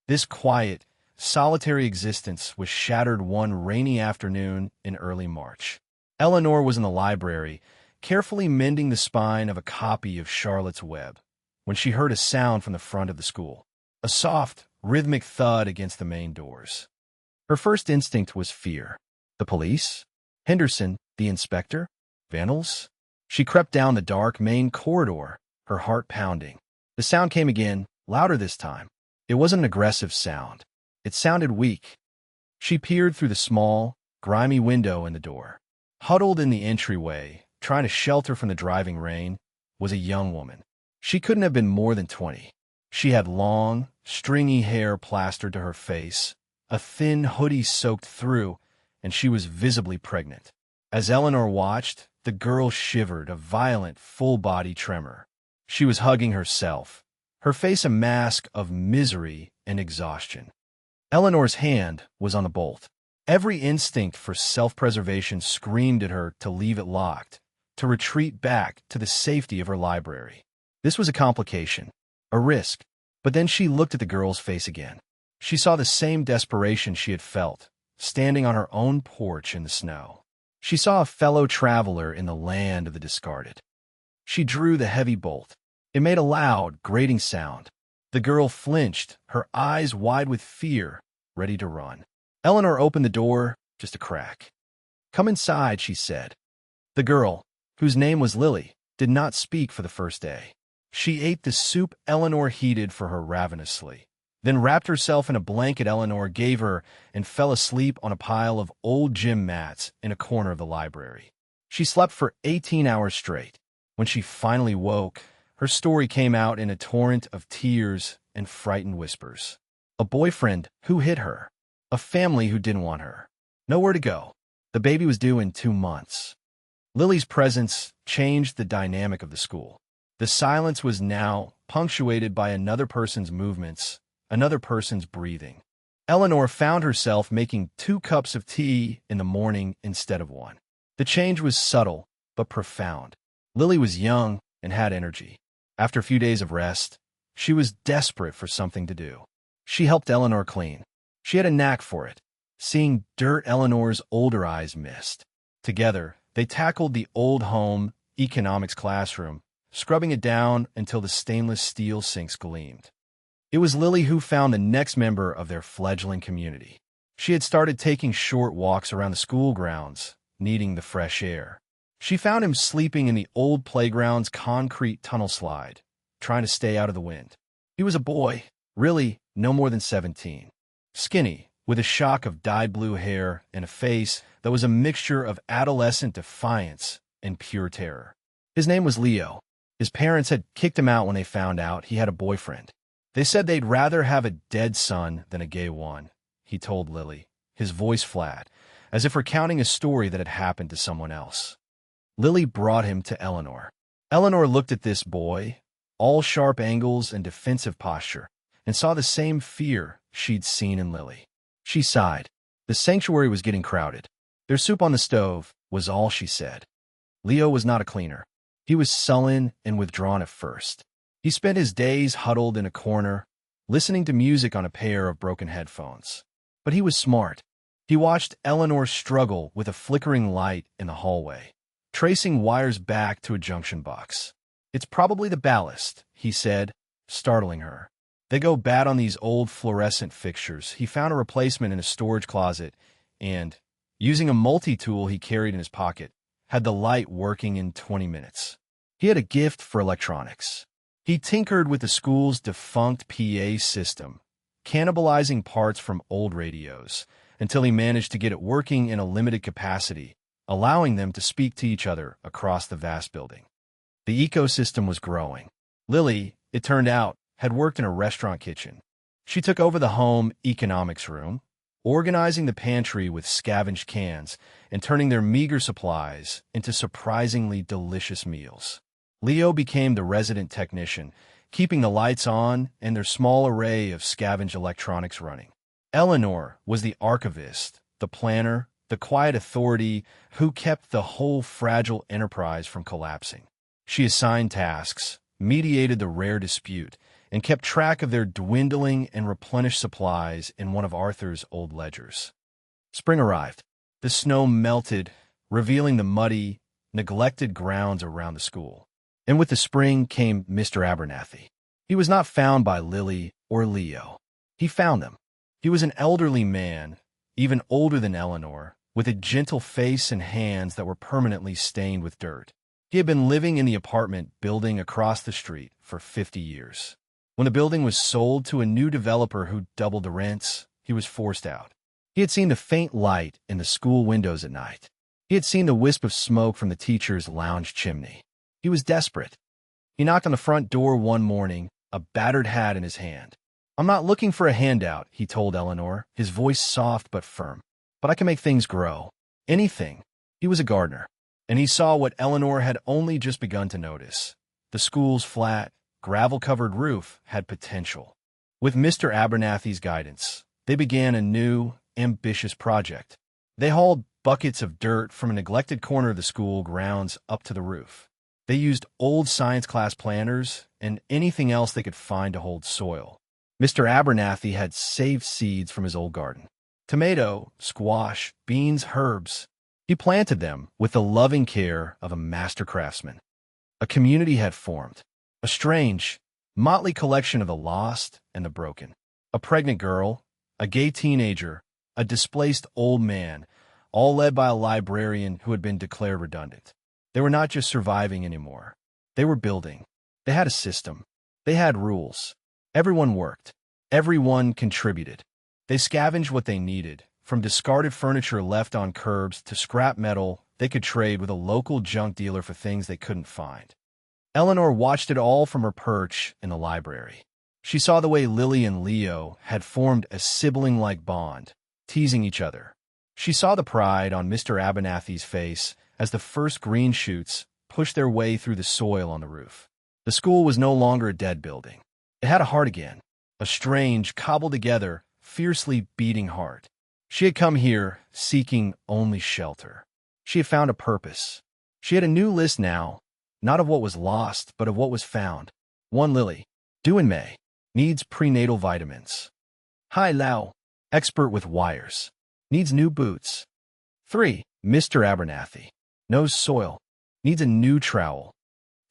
This quiet, solitary existence was shattered one rainy afternoon in early March. Eleanor was in the library, carefully mending the spine of a copy of Charlotte's Web, when she heard a sound from the front of the school. A soft, rhythmic thud against the main doors. Her first instinct was fear. The police? Henderson, the inspector? Vandals? She crept down the dark main corridor, her heart pounding. The sound came again, louder this time. It wasn't an aggressive sound. It sounded weak. She peered through the small, grimy window in the door. Huddled in the entryway, trying to shelter from the driving rain, was a young woman. She couldn't have been more than 20. She had long, stringy hair plastered to her face, a thin hoodie soaked through, and she was visibly pregnant. As Eleanor watched, the girl shivered, a violent, full-body tremor. She was hugging herself, her face a mask of misery and exhaustion. Eleanor's hand was on the bolt. Every instinct for self-preservation screamed at her to leave it locked, to retreat back to the safety of her library. This was a complication, a risk. But then she looked at the girl's face again. She saw the same desperation she had felt, standing on her own porch in the snow. She saw a fellow traveler in the land of the discarded. She drew the heavy bolt. It made a loud, grating sound. The girl flinched, her eyes wide with fear, ready to run. Eleanor opened the door, just a crack. "Come inside," she said. The girl, whose name was Lily, did not speak for the first day. She ate the soup Eleanor heated for her ravenously, then wrapped herself in a blanket Eleanor gave her and fell asleep on a pile of old gym mats in a corner of the library. She slept for 18 hours straight. When she finally woke, her story came out in a torrent of tears and frightened whispers. A boyfriend who hit her. A family who didn't want her. Nowhere to go. The baby was due in 2 months. Lily's presence changed the dynamic of the school. The silence was now punctuated by another person's movements, another person's breathing. Eleanor found herself making 2 cups of tea in the morning instead of 1. The change was subtle, but profound. Lily was young and had energy. After a few days of rest, she was desperate for something to do. She helped Eleanor clean. She had a knack for it. Seeing dirt Eleanor's older eyes missed. Together, they tackled the old home economics classroom, scrubbing it down until the stainless steel sinks gleamed. It was Lily who found the next member of their fledgling community. She had started taking short walks around the school grounds, needing the fresh air. She found him sleeping in the old playground's concrete tunnel slide, trying to stay out of the wind. He was a boy, really no more than 17. Skinny, with a shock of dyed blue hair and a face that was a mixture of adolescent defiance and pure terror. His name was Leo. His parents had kicked him out when they found out he had a boyfriend. They said they'd rather have a dead son than a gay one, he told Lily, his voice flat, as if recounting a story that had happened to someone else. Lily brought him to Eleanor. Eleanor looked at this boy, all sharp angles and defensive posture, and saw the same fear she'd seen in Lily. She sighed. The sanctuary was getting crowded. Their soup on the stove was all she said. Leo was not a cleaner. He was sullen and withdrawn at first. He spent his days huddled in a corner, listening to music on a pair of broken headphones. But he was smart. He watched Eleanor struggle with a flickering light in the hallway, tracing wires back to a junction box. "It's probably the ballast," he said, startling her. "They go bad on these old fluorescent fixtures." He found a replacement in a storage closet and, using a multi-tool he carried in his pocket, had the light working in 20 minutes. He had a gift for electronics. He tinkered with the school's defunct PA system, cannibalizing parts from old radios, until he managed to get it working in a limited capacity, allowing them to speak to each other across the vast building. The ecosystem was growing. Lily, it turned out, had worked in a restaurant kitchen. She took over the home economics room, organizing the pantry with scavenged cans and turning their meager supplies into surprisingly delicious meals. Leo became the resident technician, keeping the lights on and their small array of scavenged electronics running. Eleanor was the archivist, the planner, the quiet authority who kept the whole fragile enterprise from collapsing. She assigned tasks, mediated the rare dispute, and kept track of their dwindling and replenished supplies in one of Arthur's old ledgers. Spring arrived. The snow melted, revealing the muddy, neglected grounds around the school. And with the spring came Mr. Abernathy. He was not found by Lily or Leo. He found them. He was an elderly man, even older than Eleanor, with a gentle face and hands that were permanently stained with dirt. He had been living in the apartment building across the street for 50 years. When the building was sold to a new developer who doubled the rents, he was forced out. He had seen the faint light in the school windows at night. He had seen the wisp of smoke from the teacher's lounge chimney. He was desperate. He knocked on the front door one morning, a battered hat in his hand. "I'm not looking for a handout," he told Eleanor, his voice soft but firm. "But I can make things grow. Anything." He was a gardener, and he saw what Eleanor had only just begun to notice. The school's flat, gravel-covered roof had potential. With Mr. Abernathy's guidance, they began a new, ambitious project. They hauled buckets of dirt from a neglected corner of the school grounds up to the roof. They used old science class planters and anything else they could find to hold soil. Mr. Abernathy had saved seeds from his old garden. Tomato, squash, beans, herbs. He planted them with the loving care of a master craftsman. A community had formed. A strange, motley collection of the lost and the broken. A pregnant girl, a gay teenager, a displaced old man, all led by a librarian who had been declared redundant. They were not just surviving anymore. They were building. They had a system. They had rules. Everyone worked. Everyone contributed. They scavenged what they needed, from discarded furniture left on curbs to scrap metal they could trade with a local junk dealer for things they couldn't find. Eleanor watched it all from her perch in the library. She saw the way Lily and Leo had formed a sibling-like bond, teasing each other. She saw the pride on Mr. Abernathy's face as the first green shoots pushed their way through the soil on the roof. The school was no longer a dead building. It had a heart again, a strange, cobbled-together, fiercely beating heart. She had come here seeking only shelter. She had found a purpose. She had a new list now, not of what was lost, but of what was found. 1 Lily, due in May, needs prenatal vitamins. Hai Lao, expert with wires, needs new boots. 3 Mr. Abernathy, knows soil, needs a new trowel.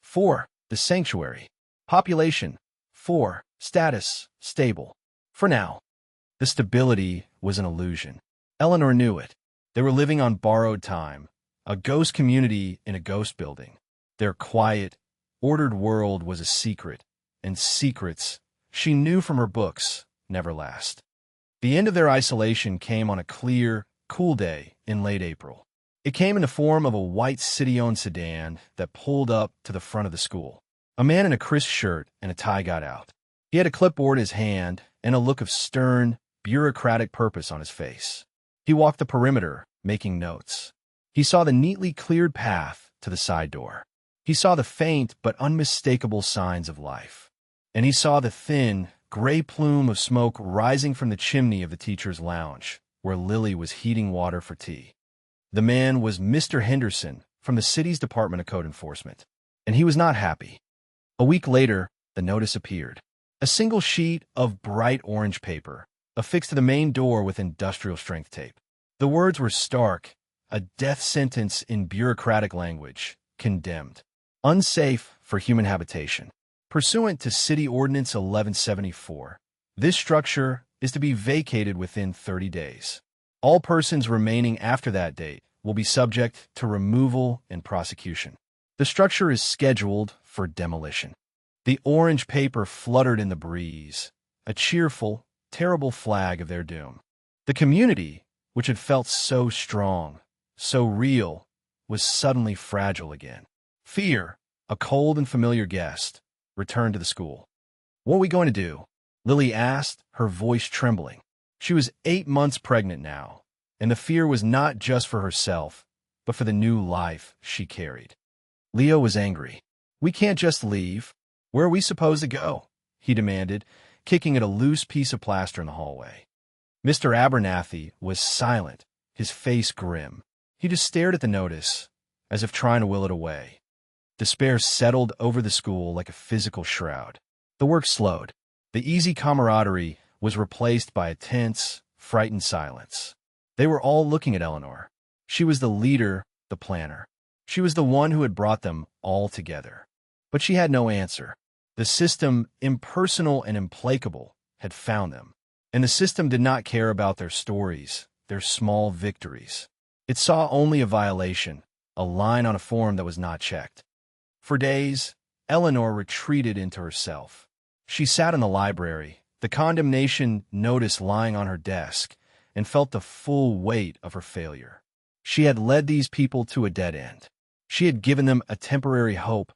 4 The sanctuary, population. 4 Status, stable. For now. The stability was an illusion. Eleanor knew it. They were living on borrowed time, a ghost community in a ghost building. Their quiet, ordered world was a secret, and secrets, she knew from her books, never last. The end of their isolation came on a clear, cool day in late April. It came in the form of a white city-owned sedan that pulled up to the front of the school. A man in a crisp shirt and a tie got out. He had a clipboard in his hand and a look of stern, bureaucratic purpose on his face. He walked the perimeter, making notes. He saw the neatly cleared path to the side door. He saw the faint but unmistakable signs of life. And he saw the thin, gray plume of smoke rising from the chimney of the teacher's lounge, where Lily was heating water for tea. The man was Mr. Henderson from the city's Department of Code Enforcement, and he was not happy. A week later, the notice appeared. A single sheet of bright orange paper, affixed to the main door with industrial-strength tape. The words were stark, a death sentence in bureaucratic language, condemned. Unsafe for human habitation. Pursuant to City Ordinance 1174, this structure is to be vacated within 30 days. All persons remaining after that date will be subject to removal and prosecution. The structure is scheduled for demolition. The orange paper fluttered in the breeze, a cheerful, terrible flag of their doom. The community, which had felt so strong, so real, was suddenly fragile again. Fear, a cold and familiar guest, returned to the school. "What are we going to do?" Lily asked, her voice trembling. She was 8 months pregnant now, and the fear was not just for herself, but for the new life she carried. Leo was angry. "We can't just leave. Where are we supposed to go?" he demanded, kicking at a loose piece of plaster in the hallway. Mr. Abernathy was silent, his face grim. He just stared at the notice, as if trying to will it away. Despair settled over the school like a physical shroud. The work slowed. The easy camaraderie was replaced by a tense, frightened silence. They were all looking at Eleanor. She was the leader, the planner. She was the one who had brought them all together. But she had no answer. The system, impersonal and implacable, had found them. And the system did not care about their stories, their small victories. It saw only a violation, a line on a form that was not checked. For days, Eleanor retreated into herself. She sat in the library, the condemnation notice lying on her desk, and felt the full weight of her failure. She had led these people to a dead end. She had given them a temporary hope,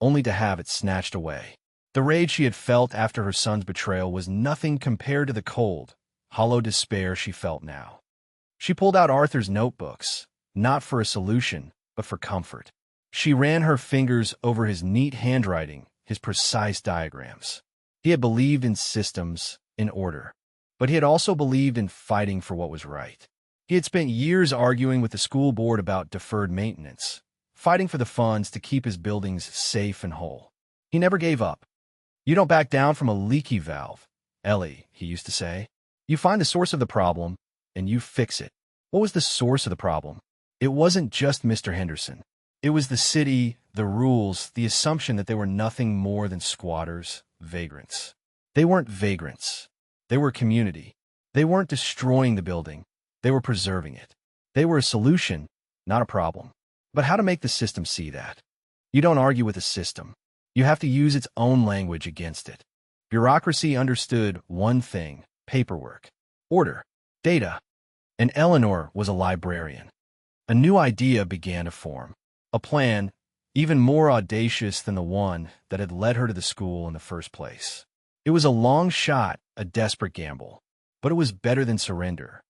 only to have it snatched away. The rage she had felt after her son's betrayal was nothing compared to the cold, hollow despair she felt now. She pulled out Arthur's notebooks, not for a solution, but for comfort. She ran her fingers over his neat handwriting, his precise diagrams. He had believed in systems, in order, but he had also believed in fighting for what was right. He had spent years arguing with the school board about deferred maintenance, fighting for the funds to keep his buildings safe and whole. He never gave up. "You don't back down from a leaky valve, Ellie," he used to say. "You find the source of the problem, and you fix it." What was the source of the problem? It wasn't just Mr. Henderson. It was the city, the rules, the assumption that they were nothing more than squatters, vagrants. They weren't vagrants. They were community. They weren't destroying the building. They were preserving it. They were a solution, not a problem. But how to make the system see that? You don't argue with the system. You have to use its own language against it. Bureaucracy understood one thing: paperwork, order, data. And Eleanor was a librarian. A new idea began to form. A plan, even more audacious than the one that had led her to the school in the first place. It was a long shot, a desperate gamble, but it was better than surrender.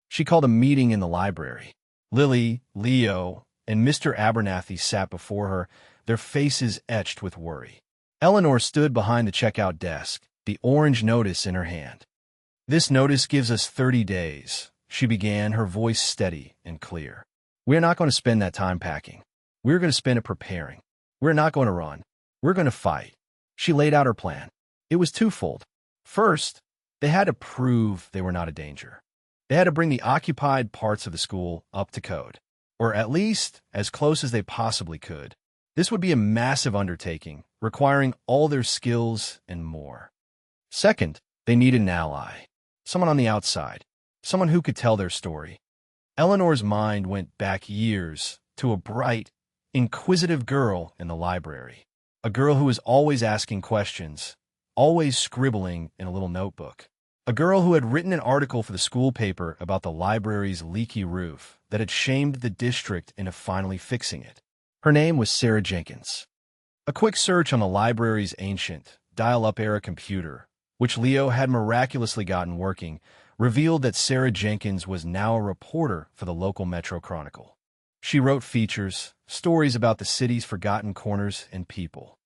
She called a meeting in the library. Lily, Leo, and Mr. Abernathy sat before her, their faces etched with worry. Eleanor stood behind the checkout desk, the orange notice in her hand. "This notice gives us 30 days, she began, her voice steady and clear. "We're not going to spend that time packing. We're going to spend it preparing. We're not going to run. We're going to fight." She laid out her plan. It was twofold. First, they had to prove they were not a danger. They had to bring the occupied parts of the school up to code, or at least as close as they possibly could. This would be a massive undertaking, requiring all their skills and more. Second, they needed an ally, someone on the outside, someone who could tell their story. Eleanor's mind went back years to a bright, inquisitive girl in the library, a girl who was always asking questions, always scribbling in a little notebook, a girl who had written an article for the school paper about the library's leaky roof that had shamed the district into finally fixing it. Her name was Sarah Jenkins. A quick search on the library's ancient, dial-up era computer, which Leo had miraculously gotten working, revealed that Sarah Jenkins was now a reporter for the local Metro Chronicle. She wrote features, stories about the city's forgotten corners and people.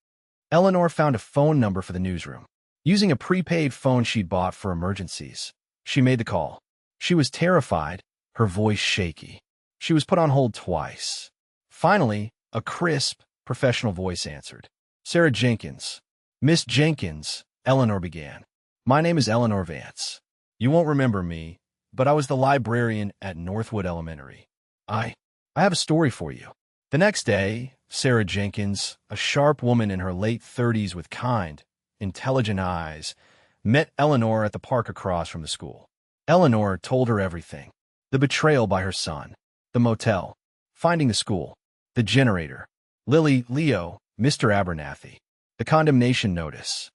Eleanor found a phone number for the newsroom. Using a prepaid phone she'd bought for emergencies, she made the call. She was terrified, her voice shaky. She was put on hold twice. Finally, a crisp, professional voice answered. "Sarah Jenkins." "Miss Jenkins," Eleanor began. "My name is Eleanor Vance. You won't remember me, but I was the librarian at Northwood Elementary. I have a story for you." The next day, Sarah Jenkins, a sharp woman in her late 30s with kind, intelligent eyes, met Eleanor at the park across from the school. Eleanor told her everything: the betrayal by her son, the motel, finding the school, the generator, Lily, Leo, Mr. Abernathy, the condemnation notice.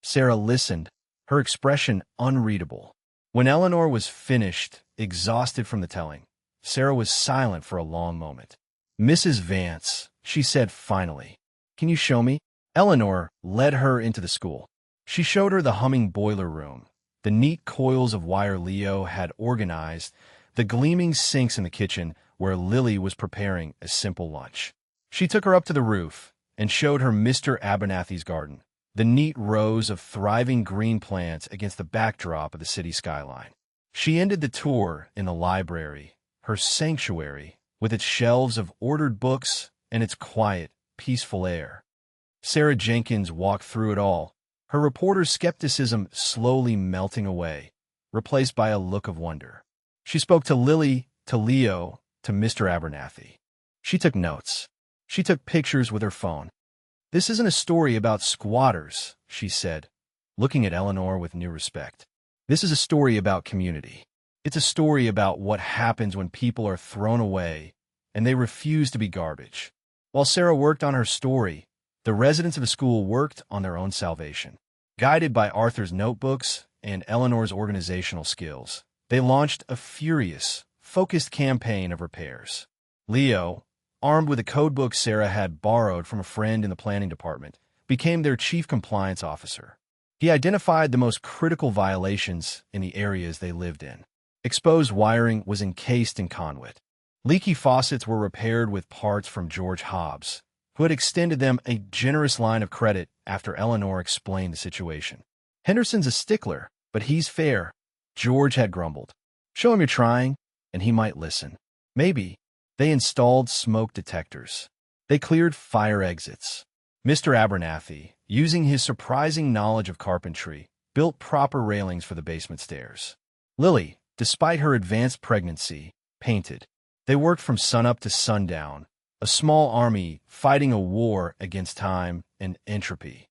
Sarah listened, her expression unreadable. When Eleanor was finished, exhausted from the telling, Sarah was silent for a long moment. "Mrs. Vance," she said finally, "can you show me?" Eleanor led her into the school. She showed her the humming boiler room, the neat coils of wire Leo had organized, the gleaming sinks in the kitchen where Lily was preparing a simple lunch. She took her up to the roof and showed her Mr. Abernathy's garden, the neat rows of thriving green plants against the backdrop of the city skyline. She ended the tour in the library, her sanctuary, with its shelves of ordered books and its quiet, peaceful air. Sarah Jenkins walked through it all, her reporter's skepticism slowly melting away, replaced by a look of wonder. She spoke to Lily, to Leo, to Mr. Abernathy. She took notes. She took pictures with her phone. "This isn't a story about squatters," she said, looking at Eleanor with new respect. "This is a story about community. It's a story about what happens when people are thrown away and they refuse to be garbage. While Sarah worked on her story, the residents of the school worked on their own salvation. Guided by Arthur's notebooks and Eleanor's organizational skills, they launched a furious, focused campaign of repairs. Leo, armed with a codebook Sarah had borrowed from a friend in the planning department, became their chief compliance officer. He identified the most critical violations in the areas they lived in. Exposed wiring was encased in conduit. Leaky faucets were repaired with parts from George Hobbs, who had extended them a generous line of credit after Eleanor explained the situation. Henderson's a stickler, but he's fair, George had grumbled. Show him you're trying, and he might listen. Maybe. They installed smoke detectors. They cleared fire exits. Mr. Abernathy, using his surprising knowledge of carpentry, built proper railings for the basement stairs. Lily, despite her advanced pregnancy, painted. They worked from sunup to sundown, a small army fighting a war against time and entropy.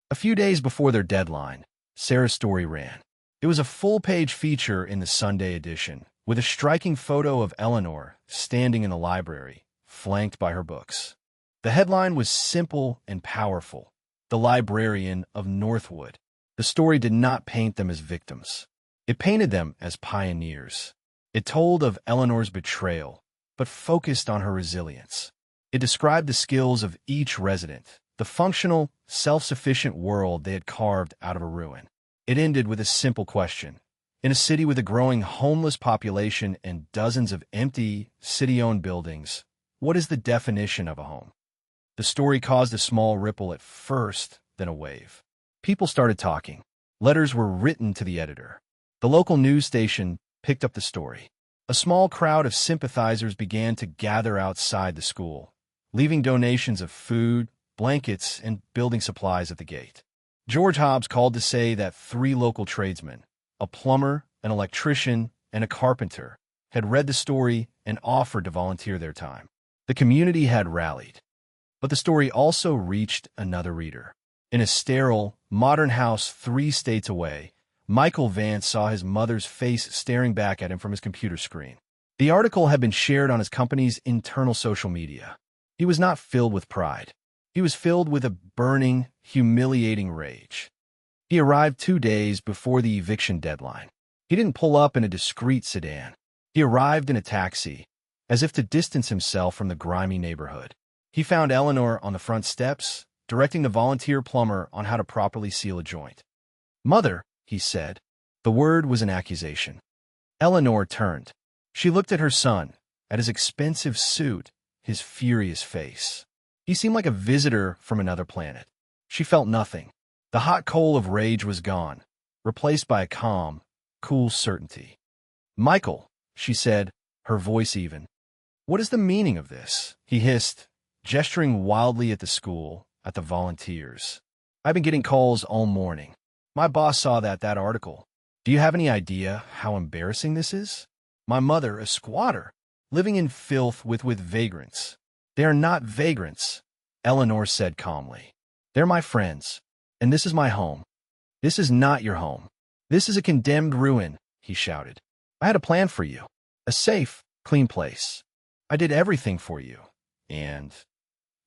A few days before their deadline, Sarah's story ran. It was a full-page feature in the Sunday edition, with a striking photo of Eleanor standing in the library, flanked by her books. The headline was simple and powerful: The Librarian of Northwood. The story did not paint them as victims. It painted them as pioneers. It told of Eleanor's betrayal, but focused on her resilience. It described the skills of each resident, the functional, self-sufficient world they had carved out of a ruin. It ended with a simple question. In a city with a growing homeless population and dozens of empty, city-owned buildings, what is the definition of a home? The story caused a small ripple at first, then a wave. People started talking. Letters were written to the editor. The local news station picked up the story. A small crowd of sympathizers began to gather outside the school, leaving donations of food, blankets, and building supplies at the gate. George Hobbs called to say that 3 local tradesmen, a plumber, an electrician, and a carpenter, had read the story and offered to volunteer their time. The community had rallied. But the story also reached another reader. In a sterile, modern house 3 states away, Michael Vance saw his mother's face staring back at him from his computer screen. The article had been shared on his company's internal social media. He was not filled with pride. He was filled with a burning, humiliating rage. He arrived 2 days before the eviction deadline. He didn't pull up in a discreet sedan. He arrived in a taxi, as if to distance himself from the grimy neighborhood. He found Eleanor on the front steps, directing the volunteer plumber on how to properly seal a joint. "Mother," he said. The word was an accusation. Eleanor turned. She looked at her son, at his expensive suit, his furious face. He seemed like a visitor from another planet. She felt nothing. The hot coal of rage was gone, replaced by a calm, cool certainty. "Michael," she said, her voice even. "What is the meaning of this?" he hissed, gesturing wildly at the school, at the volunteers. "I've been getting calls all morning. My boss saw that article. Do you have any idea how embarrassing this is? My mother, a squatter, living in filth with vagrants." "They are not vagrants," Eleanor said calmly. "They're my friends, and this is my home." "This is not your home. This is a condemned ruin," he shouted. "I had a plan for you. A safe, clean place. I did everything for you. And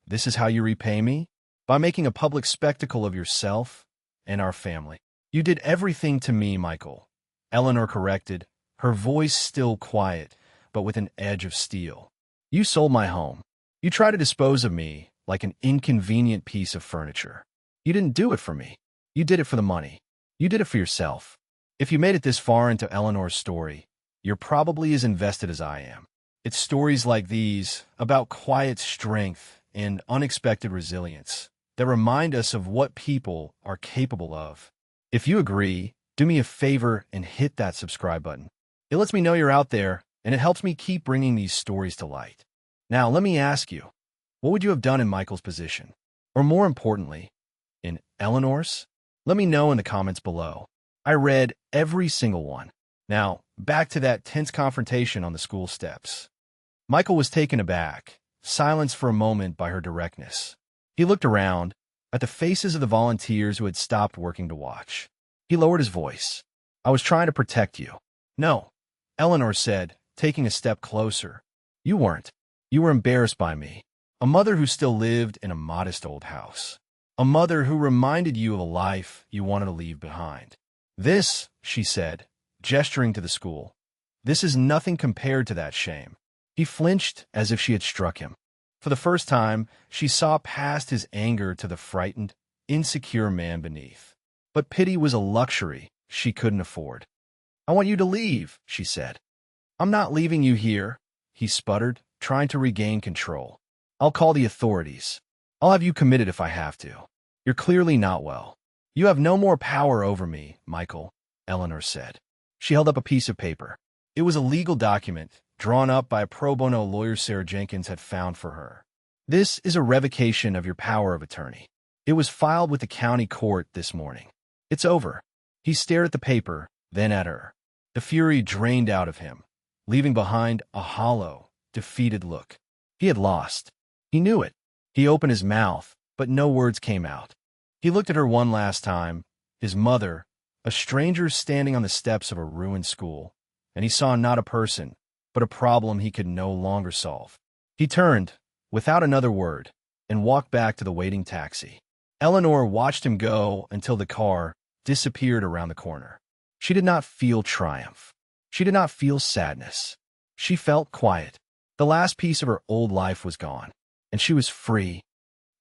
this is how you repay me? By making a public spectacle of yourself and our family." "You did everything to me, Michael," Eleanor corrected, her voice still quiet, but with an edge of steel. "You sold my home. You tried to dispose of me like an inconvenient piece of furniture. You didn't do it for me. You did it for the money. You did it for yourself. If you made it this far into Eleanor's story, you're probably as invested as I am. It's stories like these, about quiet strength and unexpected resilience, that remind us of what people are capable of. If you agree, do me a favor and hit that subscribe button. It lets me know you're out there, and it helps me keep bringing these stories to light. Now, let me ask you, what would you have done in Michael's position? Or more importantly, in Eleanor's? Let me know in the comments below. I read every single one. Now, back to that tense confrontation on the school steps. Michael was taken aback, silenced for a moment by her directness. He looked around, at the faces of the volunteers who had stopped working to watch. He lowered his voice. "I was trying to protect you." "No, Eleanor said, taking a step closer. You weren't. You were embarrassed by me. A mother who still lived in a modest old house. A mother who reminded you of a life you wanted to leave behind. This, she said, gesturing to the school, this is nothing compared to that shame. He flinched as if she had struck him. For the first time, she saw past his anger to the frightened, insecure man beneath. But pity was a luxury she couldn't afford. I want you to leave, she said. I'm not leaving you here, he sputtered, trying to regain control. I'll call the authorities. I'll have you committed if I have to. You're clearly not well. You have no more power over me, Michael, Eleanor said. She held up a piece of paper. It was a legal document, drawn up by a pro bono lawyer Sarah Jenkins had found for her. This is a revocation of your power of attorney. It was filed with the county court this morning. It's over. He stared at the paper, then at her. The fury drained out of him, leaving behind a hollow, defeated look. He had lost. He knew it. He opened his mouth, but no words came out. He looked at her one last time, his mother, a stranger standing on the steps of a ruined school, and he saw not a person, but a problem he could no longer solve. He turned, without another word, and walked back to the waiting taxi. Eleanor watched him go until the car disappeared around the corner. She did not feel triumph. She did not feel sadness. She felt quiet. The last piece of her old life was gone, and she was free.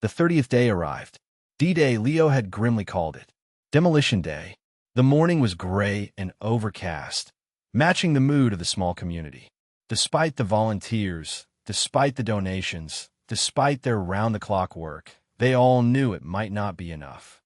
The 30th day arrived. D-Day, Leo had grimly called it. Demolition Day. The morning was gray and overcast, matching the mood of the small community. Despite the volunteers, despite the donations, despite their round-the-clock work, they all knew it might not be enough.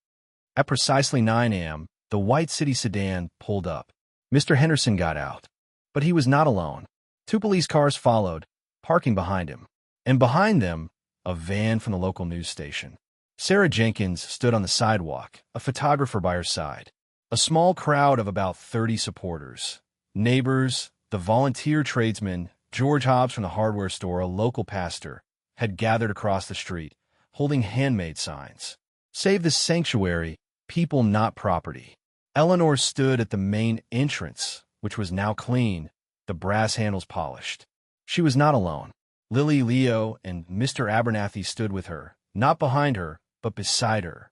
At precisely 9 a.m., the white city sedan pulled up. Mr. Henderson got out. But he was not alone. 2 police cars followed, parking behind him. And behind them, a van from the local news station. Sarah Jenkins stood on the sidewalk, a photographer by her side. A small crowd of about 30 supporters. Neighbors, the volunteer tradesman, George Hobbs from the hardware store, a local pastor, had gathered across the street, holding handmade signs. Save the sanctuary, people not property. Eleanor stood at the main entrance, which was now clean, the brass handles polished. She was not alone. Lily, Leo, and Mr. Abernathy stood with her, not behind her, but beside her.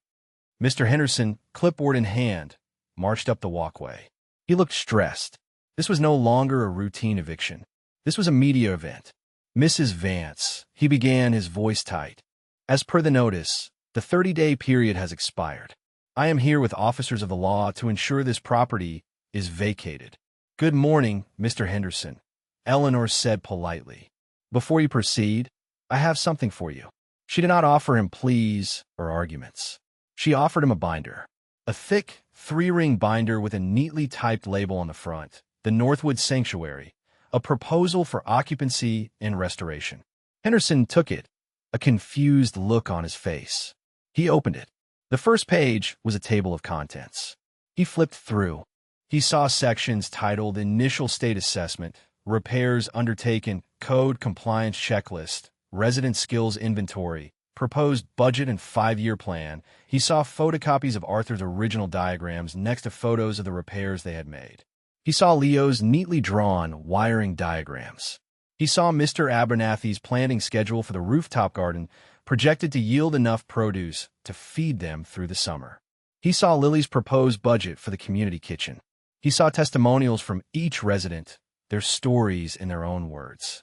Mr. Henderson, clipboard in hand, marched up the walkway. He looked stressed. This was no longer a routine eviction. This was a media event. Mrs. Vance, he began, his voice tight. As per the notice, the 30-day period has expired. I am here with officers of the law to ensure this property is vacated. Good morning, Mr. Henderson, Eleanor said politely. Before you proceed, I have something for you. She did not offer him pleas or arguments. She offered him a binder. A thick, 3-ring binder with a neatly typed label on the front, the Northwood Sanctuary, a proposal for occupancy and restoration. Henderson took it, a confused look on his face. He opened it. The first page was a table of contents. He flipped through. He saw sections titled Initial State Assessment, Repairs Undertaken, Code Compliance Checklist, Resident Skills Inventory, Proposed Budget and 5-year Plan. He saw photocopies of Arthur's original diagrams next to photos of the repairs they had made. He saw Leo's neatly drawn wiring diagrams. He saw Mr. Abernathy's planting schedule for the rooftop garden, projected to yield enough produce to feed them through the summer. He saw Lily's proposed budget for the community kitchen. He saw testimonials from each resident, their stories in their own words.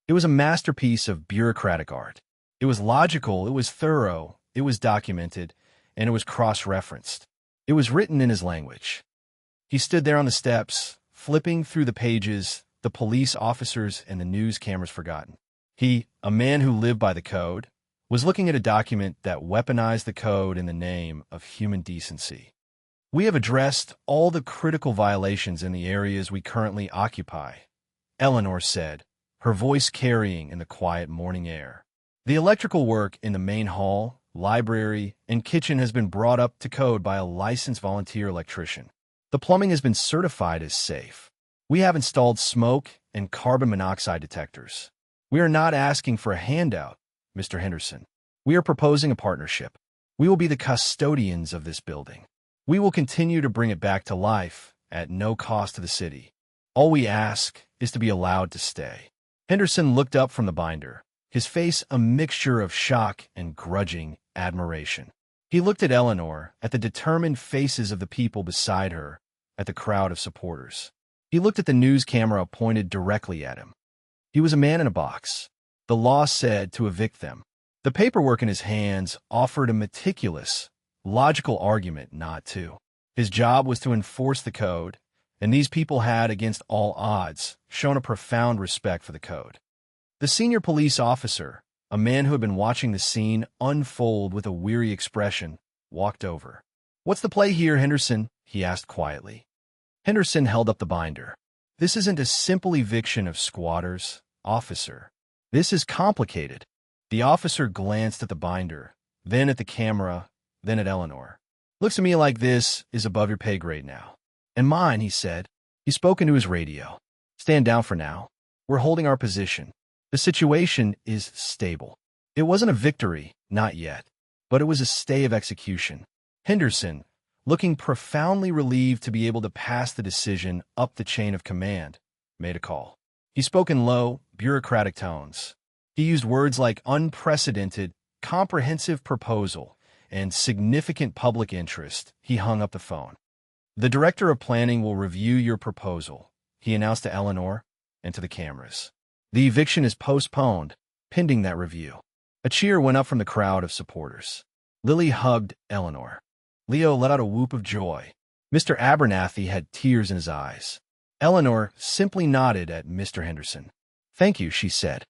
It was a masterpiece of bureaucratic art. It was logical, it was thorough, it was documented, and it was cross-referenced. It was written in his language. He stood there on the steps, flipping through the pages, the police officers and the news cameras forgotten. He, a man who lived by the code, was looking at a document that weaponized the code in the name of human decency. We have addressed all the critical violations in the areas we currently occupy, Eleanor said, her voice carrying in the quiet morning air. The electrical work in the main hall, library, and kitchen has been brought up to code by a licensed volunteer electrician. The plumbing has been certified as safe. We have installed smoke and carbon monoxide detectors. We are not asking for a handout, Mr. Henderson. We are proposing a partnership. We will be the custodians of this building. We will continue to bring it back to life at no cost to the city. All we ask is to be allowed to stay." Henderson looked up from the binder, his face a mixture of shock and grudging admiration. He looked at Eleanor, at the determined faces of the people beside her, at the crowd of supporters. He looked at the news camera pointed directly at him. He was a man in a box. The law said to evict them. The paperwork in his hands offered a meticulous, logical argument not to. His job was to enforce the code, and these people had, against all odds, shown a profound respect for the code. The senior police officer, a man who had been watching the scene unfold with a weary expression, walked over. "What's the play here, Henderson?" he asked quietly. Henderson held up the binder. "This isn't a simple eviction of squatters, officer. This is complicated." The officer glanced at the binder, then at the camera, then at Eleanor. "Looks to me like this is above your pay grade now." "And mine," he said. He spoke into his radio. "Stand down for now. We're holding our position. The situation is stable." It wasn't a victory, not yet, but it was a stay of execution. Henderson, looking profoundly relieved to be able to pass the decision up the chain of command, made a call. He spoke in low, bureaucratic tones. He used words like unprecedented, comprehensive proposal, and significant public interest. He hung up the phone. "The director of planning will review your proposal," he announced to Eleanor and to the cameras. "The eviction is postponed, pending that review." A cheer went up from the crowd of supporters. Lily hugged Eleanor. Leo let out a whoop of joy. Mr. Abernathy had tears in his eyes. Eleanor simply nodded at Mr. Henderson. "Thank you," she said.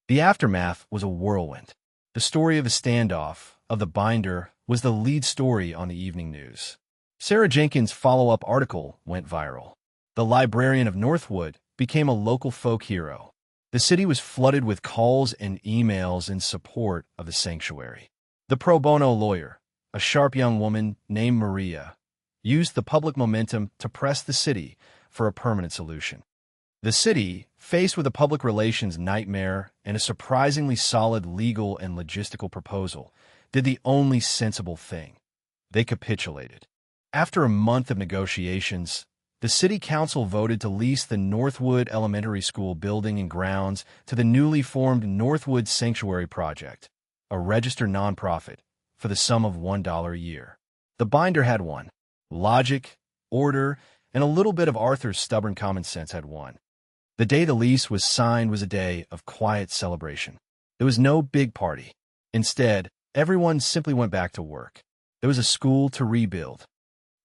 The aftermath was a whirlwind. The story of the standoff, of the binder, was the lead story on the evening news. Sarah Jenkins' follow-up article went viral. The librarian of Northwood became a local folk hero. The city was flooded with calls and emails in support of the sanctuary. The pro bono lawyer, a sharp young woman named Maria, used the public momentum to press the city for a permanent solution. The city, faced with a public relations nightmare and a surprisingly solid legal and logistical proposal, did the only sensible thing. They capitulated. After a month of negotiations, the city council voted to lease the Northwood Elementary School building and grounds to the newly formed Northwood Sanctuary Project, a registered nonprofit, for the sum of $1 a year. The binder had won. Logic, order, and a little bit of Arthur's stubborn common sense had won. The day the lease was signed was a day of quiet celebration. There was no big party. Instead, everyone simply went back to work. There was a school to rebuild.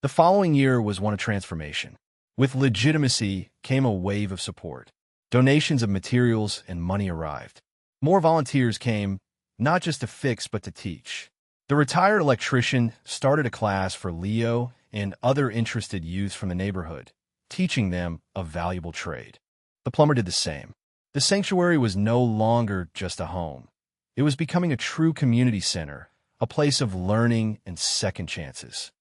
The following year was one of transformation. With legitimacy came a wave of support. Donations of materials and money arrived. More volunteers came, not just to fix but to teach. The retired electrician started a class for Leo and other interested youths from the neighborhood, teaching them a valuable trade. The plumber did the same. The sanctuary was no longer just a home. It was becoming a true community center, a place of learning and second chances.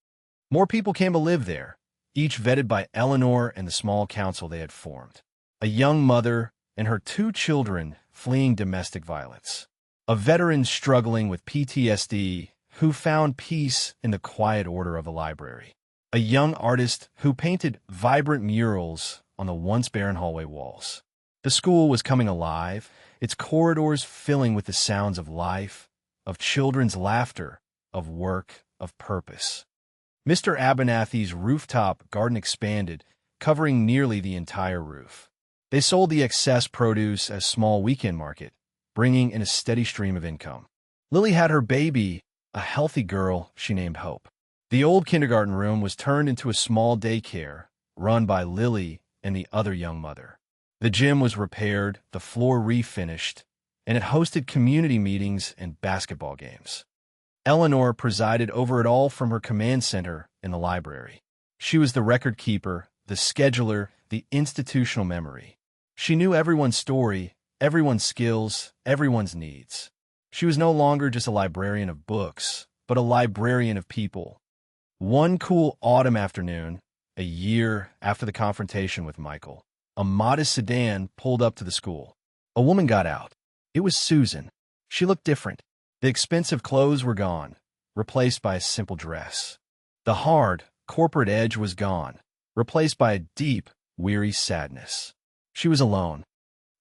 More people came to live there, each vetted by Eleanor and the small council they had formed. A young mother and her 2 children fleeing domestic violence. A veteran struggling with PTSD who found peace in the quiet order of a library. A young artist who painted vibrant murals on the once barren hallway walls. The school was coming alive, its corridors filling with the sounds of life, of children's laughter, of work, of purpose. Mr. Abernathy's rooftop garden expanded, covering nearly the entire roof. They sold the excess produce as small weekend market, bringing in a steady stream of income. Lily had her baby, a healthy girl she named Hope. The old kindergarten room was turned into a small daycare, run by Lily and the other young mother. The gym was repaired, the floor refinished, and it hosted community meetings and basketball games. Eleanor presided over it all from her command center in the library. She was the record keeper, the scheduler, the institutional memory. She knew everyone's story, everyone's skills, everyone's needs. She was no longer just a librarian of books, but a librarian of people. One cool autumn afternoon, a year after the confrontation with Michael, a modest sedan pulled up to the school. A woman got out. It was Susan. She looked different. The expensive clothes were gone, replaced by a simple dress. The hard, corporate edge was gone, replaced by a deep, weary sadness. She was alone.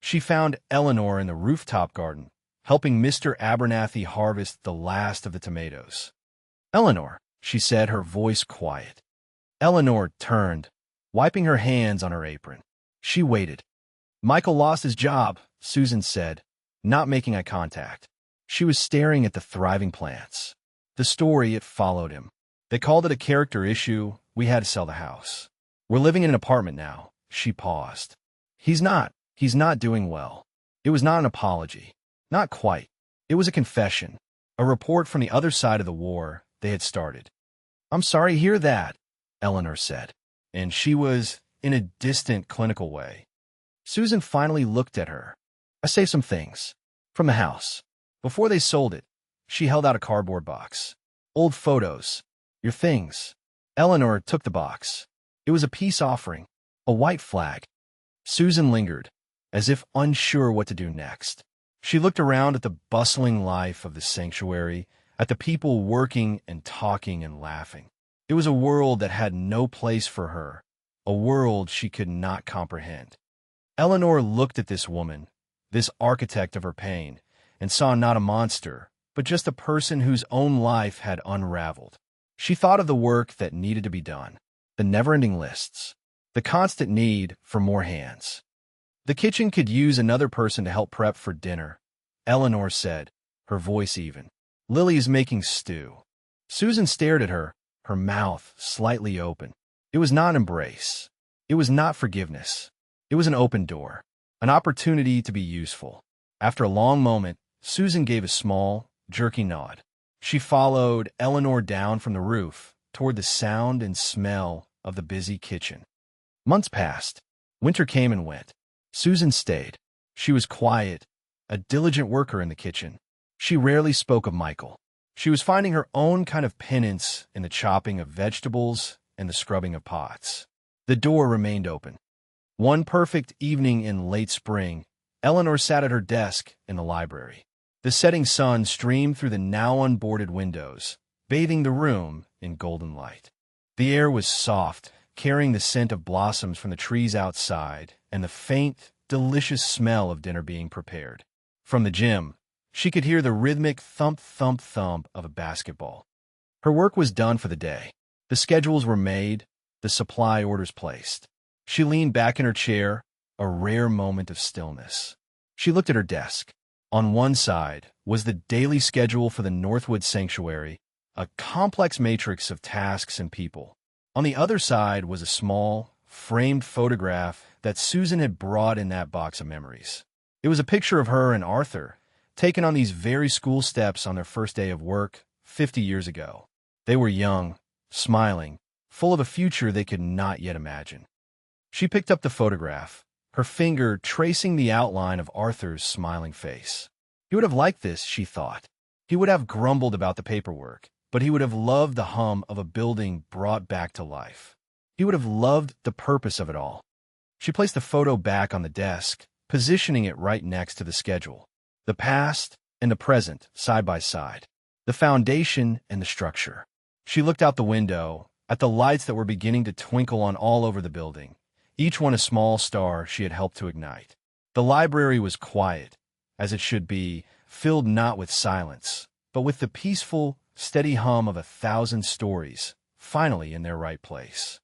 She found Eleanor in the rooftop garden, helping Mr. Abernathy harvest the last of the tomatoes. "Eleanor," she said, her voice quiet. Eleanor turned, wiping her hands on her apron. She waited. "Michael lost his job," Susan said, not making eye contact. She was staring at the thriving plants. The story, it followed him. "They called it a character issue. We had to sell the house. We're living in an apartment now." She paused. He's not doing well." It was not an apology. Not quite. It was a confession. A report from the other side of the war they had started. "I'm sorry to hear that," Eleanor said. And she was, in a distant, clinical way. Susan finally looked at her. "I saved some things. From the house. Before they sold it." She held out a cardboard box. "Old photos. Your things." Eleanor took the box. It was a peace offering. A white flag. Susan lingered, as if unsure what to do next. She looked around at the bustling life of the sanctuary, at the people working and talking and laughing. It was a world that had no place for her, a world she could not comprehend. Eleanor looked at this woman, this architect of her pain, and saw not a monster, but just a person whose own life had unraveled. She thought of the work that needed to be done, the never-ending lists, the constant need for more hands. "The kitchen could use another person to help prep for dinner," Eleanor said, her voice even. "Lily's making stew." Susan stared at her, her mouth slightly open. It was not an embrace. It was not forgiveness. It was an open door, an opportunity to be useful. After a long moment, Susan gave a small, jerky nod. She followed Eleanor down from the roof toward the sound and smell of the busy kitchen. Months passed. Winter came and went. Susan stayed. She was quiet, a diligent worker in the kitchen. She rarely spoke of Michael. She was finding her own kind of penance in the chopping of vegetables and the scrubbing of pots. The door remained open. One perfect evening in late spring, Eleanor sat at her desk in the library. The setting sun streamed through the now unboarded windows, bathing the room in golden light. The air was soft, carrying the scent of blossoms from the trees outside and the faint, delicious smell of dinner being prepared. From the gym, she could hear the rhythmic thump, thump, thump of a basketball. Her work was done for the day. The schedules were made, the supply orders placed. She leaned back in her chair, a rare moment of stillness. She looked at her desk. On one side was the daily schedule for the Northwood Sanctuary, a complex matrix of tasks and people. On the other side was a small, framed photograph that Susan had brought in that box of memories. It was a picture of her and Arthur, taken on these very school steps on their first day of work 50 years ago. They were young, smiling, full of a future they could not yet imagine. She picked up the photograph, her finger tracing the outline of Arthur's smiling face. He would have liked this, she thought. He would have grumbled about the paperwork, but he would have loved the hum of a building brought back to life. He would have loved the purpose of it all. She placed the photo back on the desk, positioning it right next to the schedule. The past and the present, side by side. The foundation and the structure. She looked out the window, at the lights that were beginning to twinkle on all over the building, each one a small star she had helped to ignite. The library was quiet, as it should be, filled not with silence, but with the peaceful, steady hum of 1,000 stories, finally in their right place.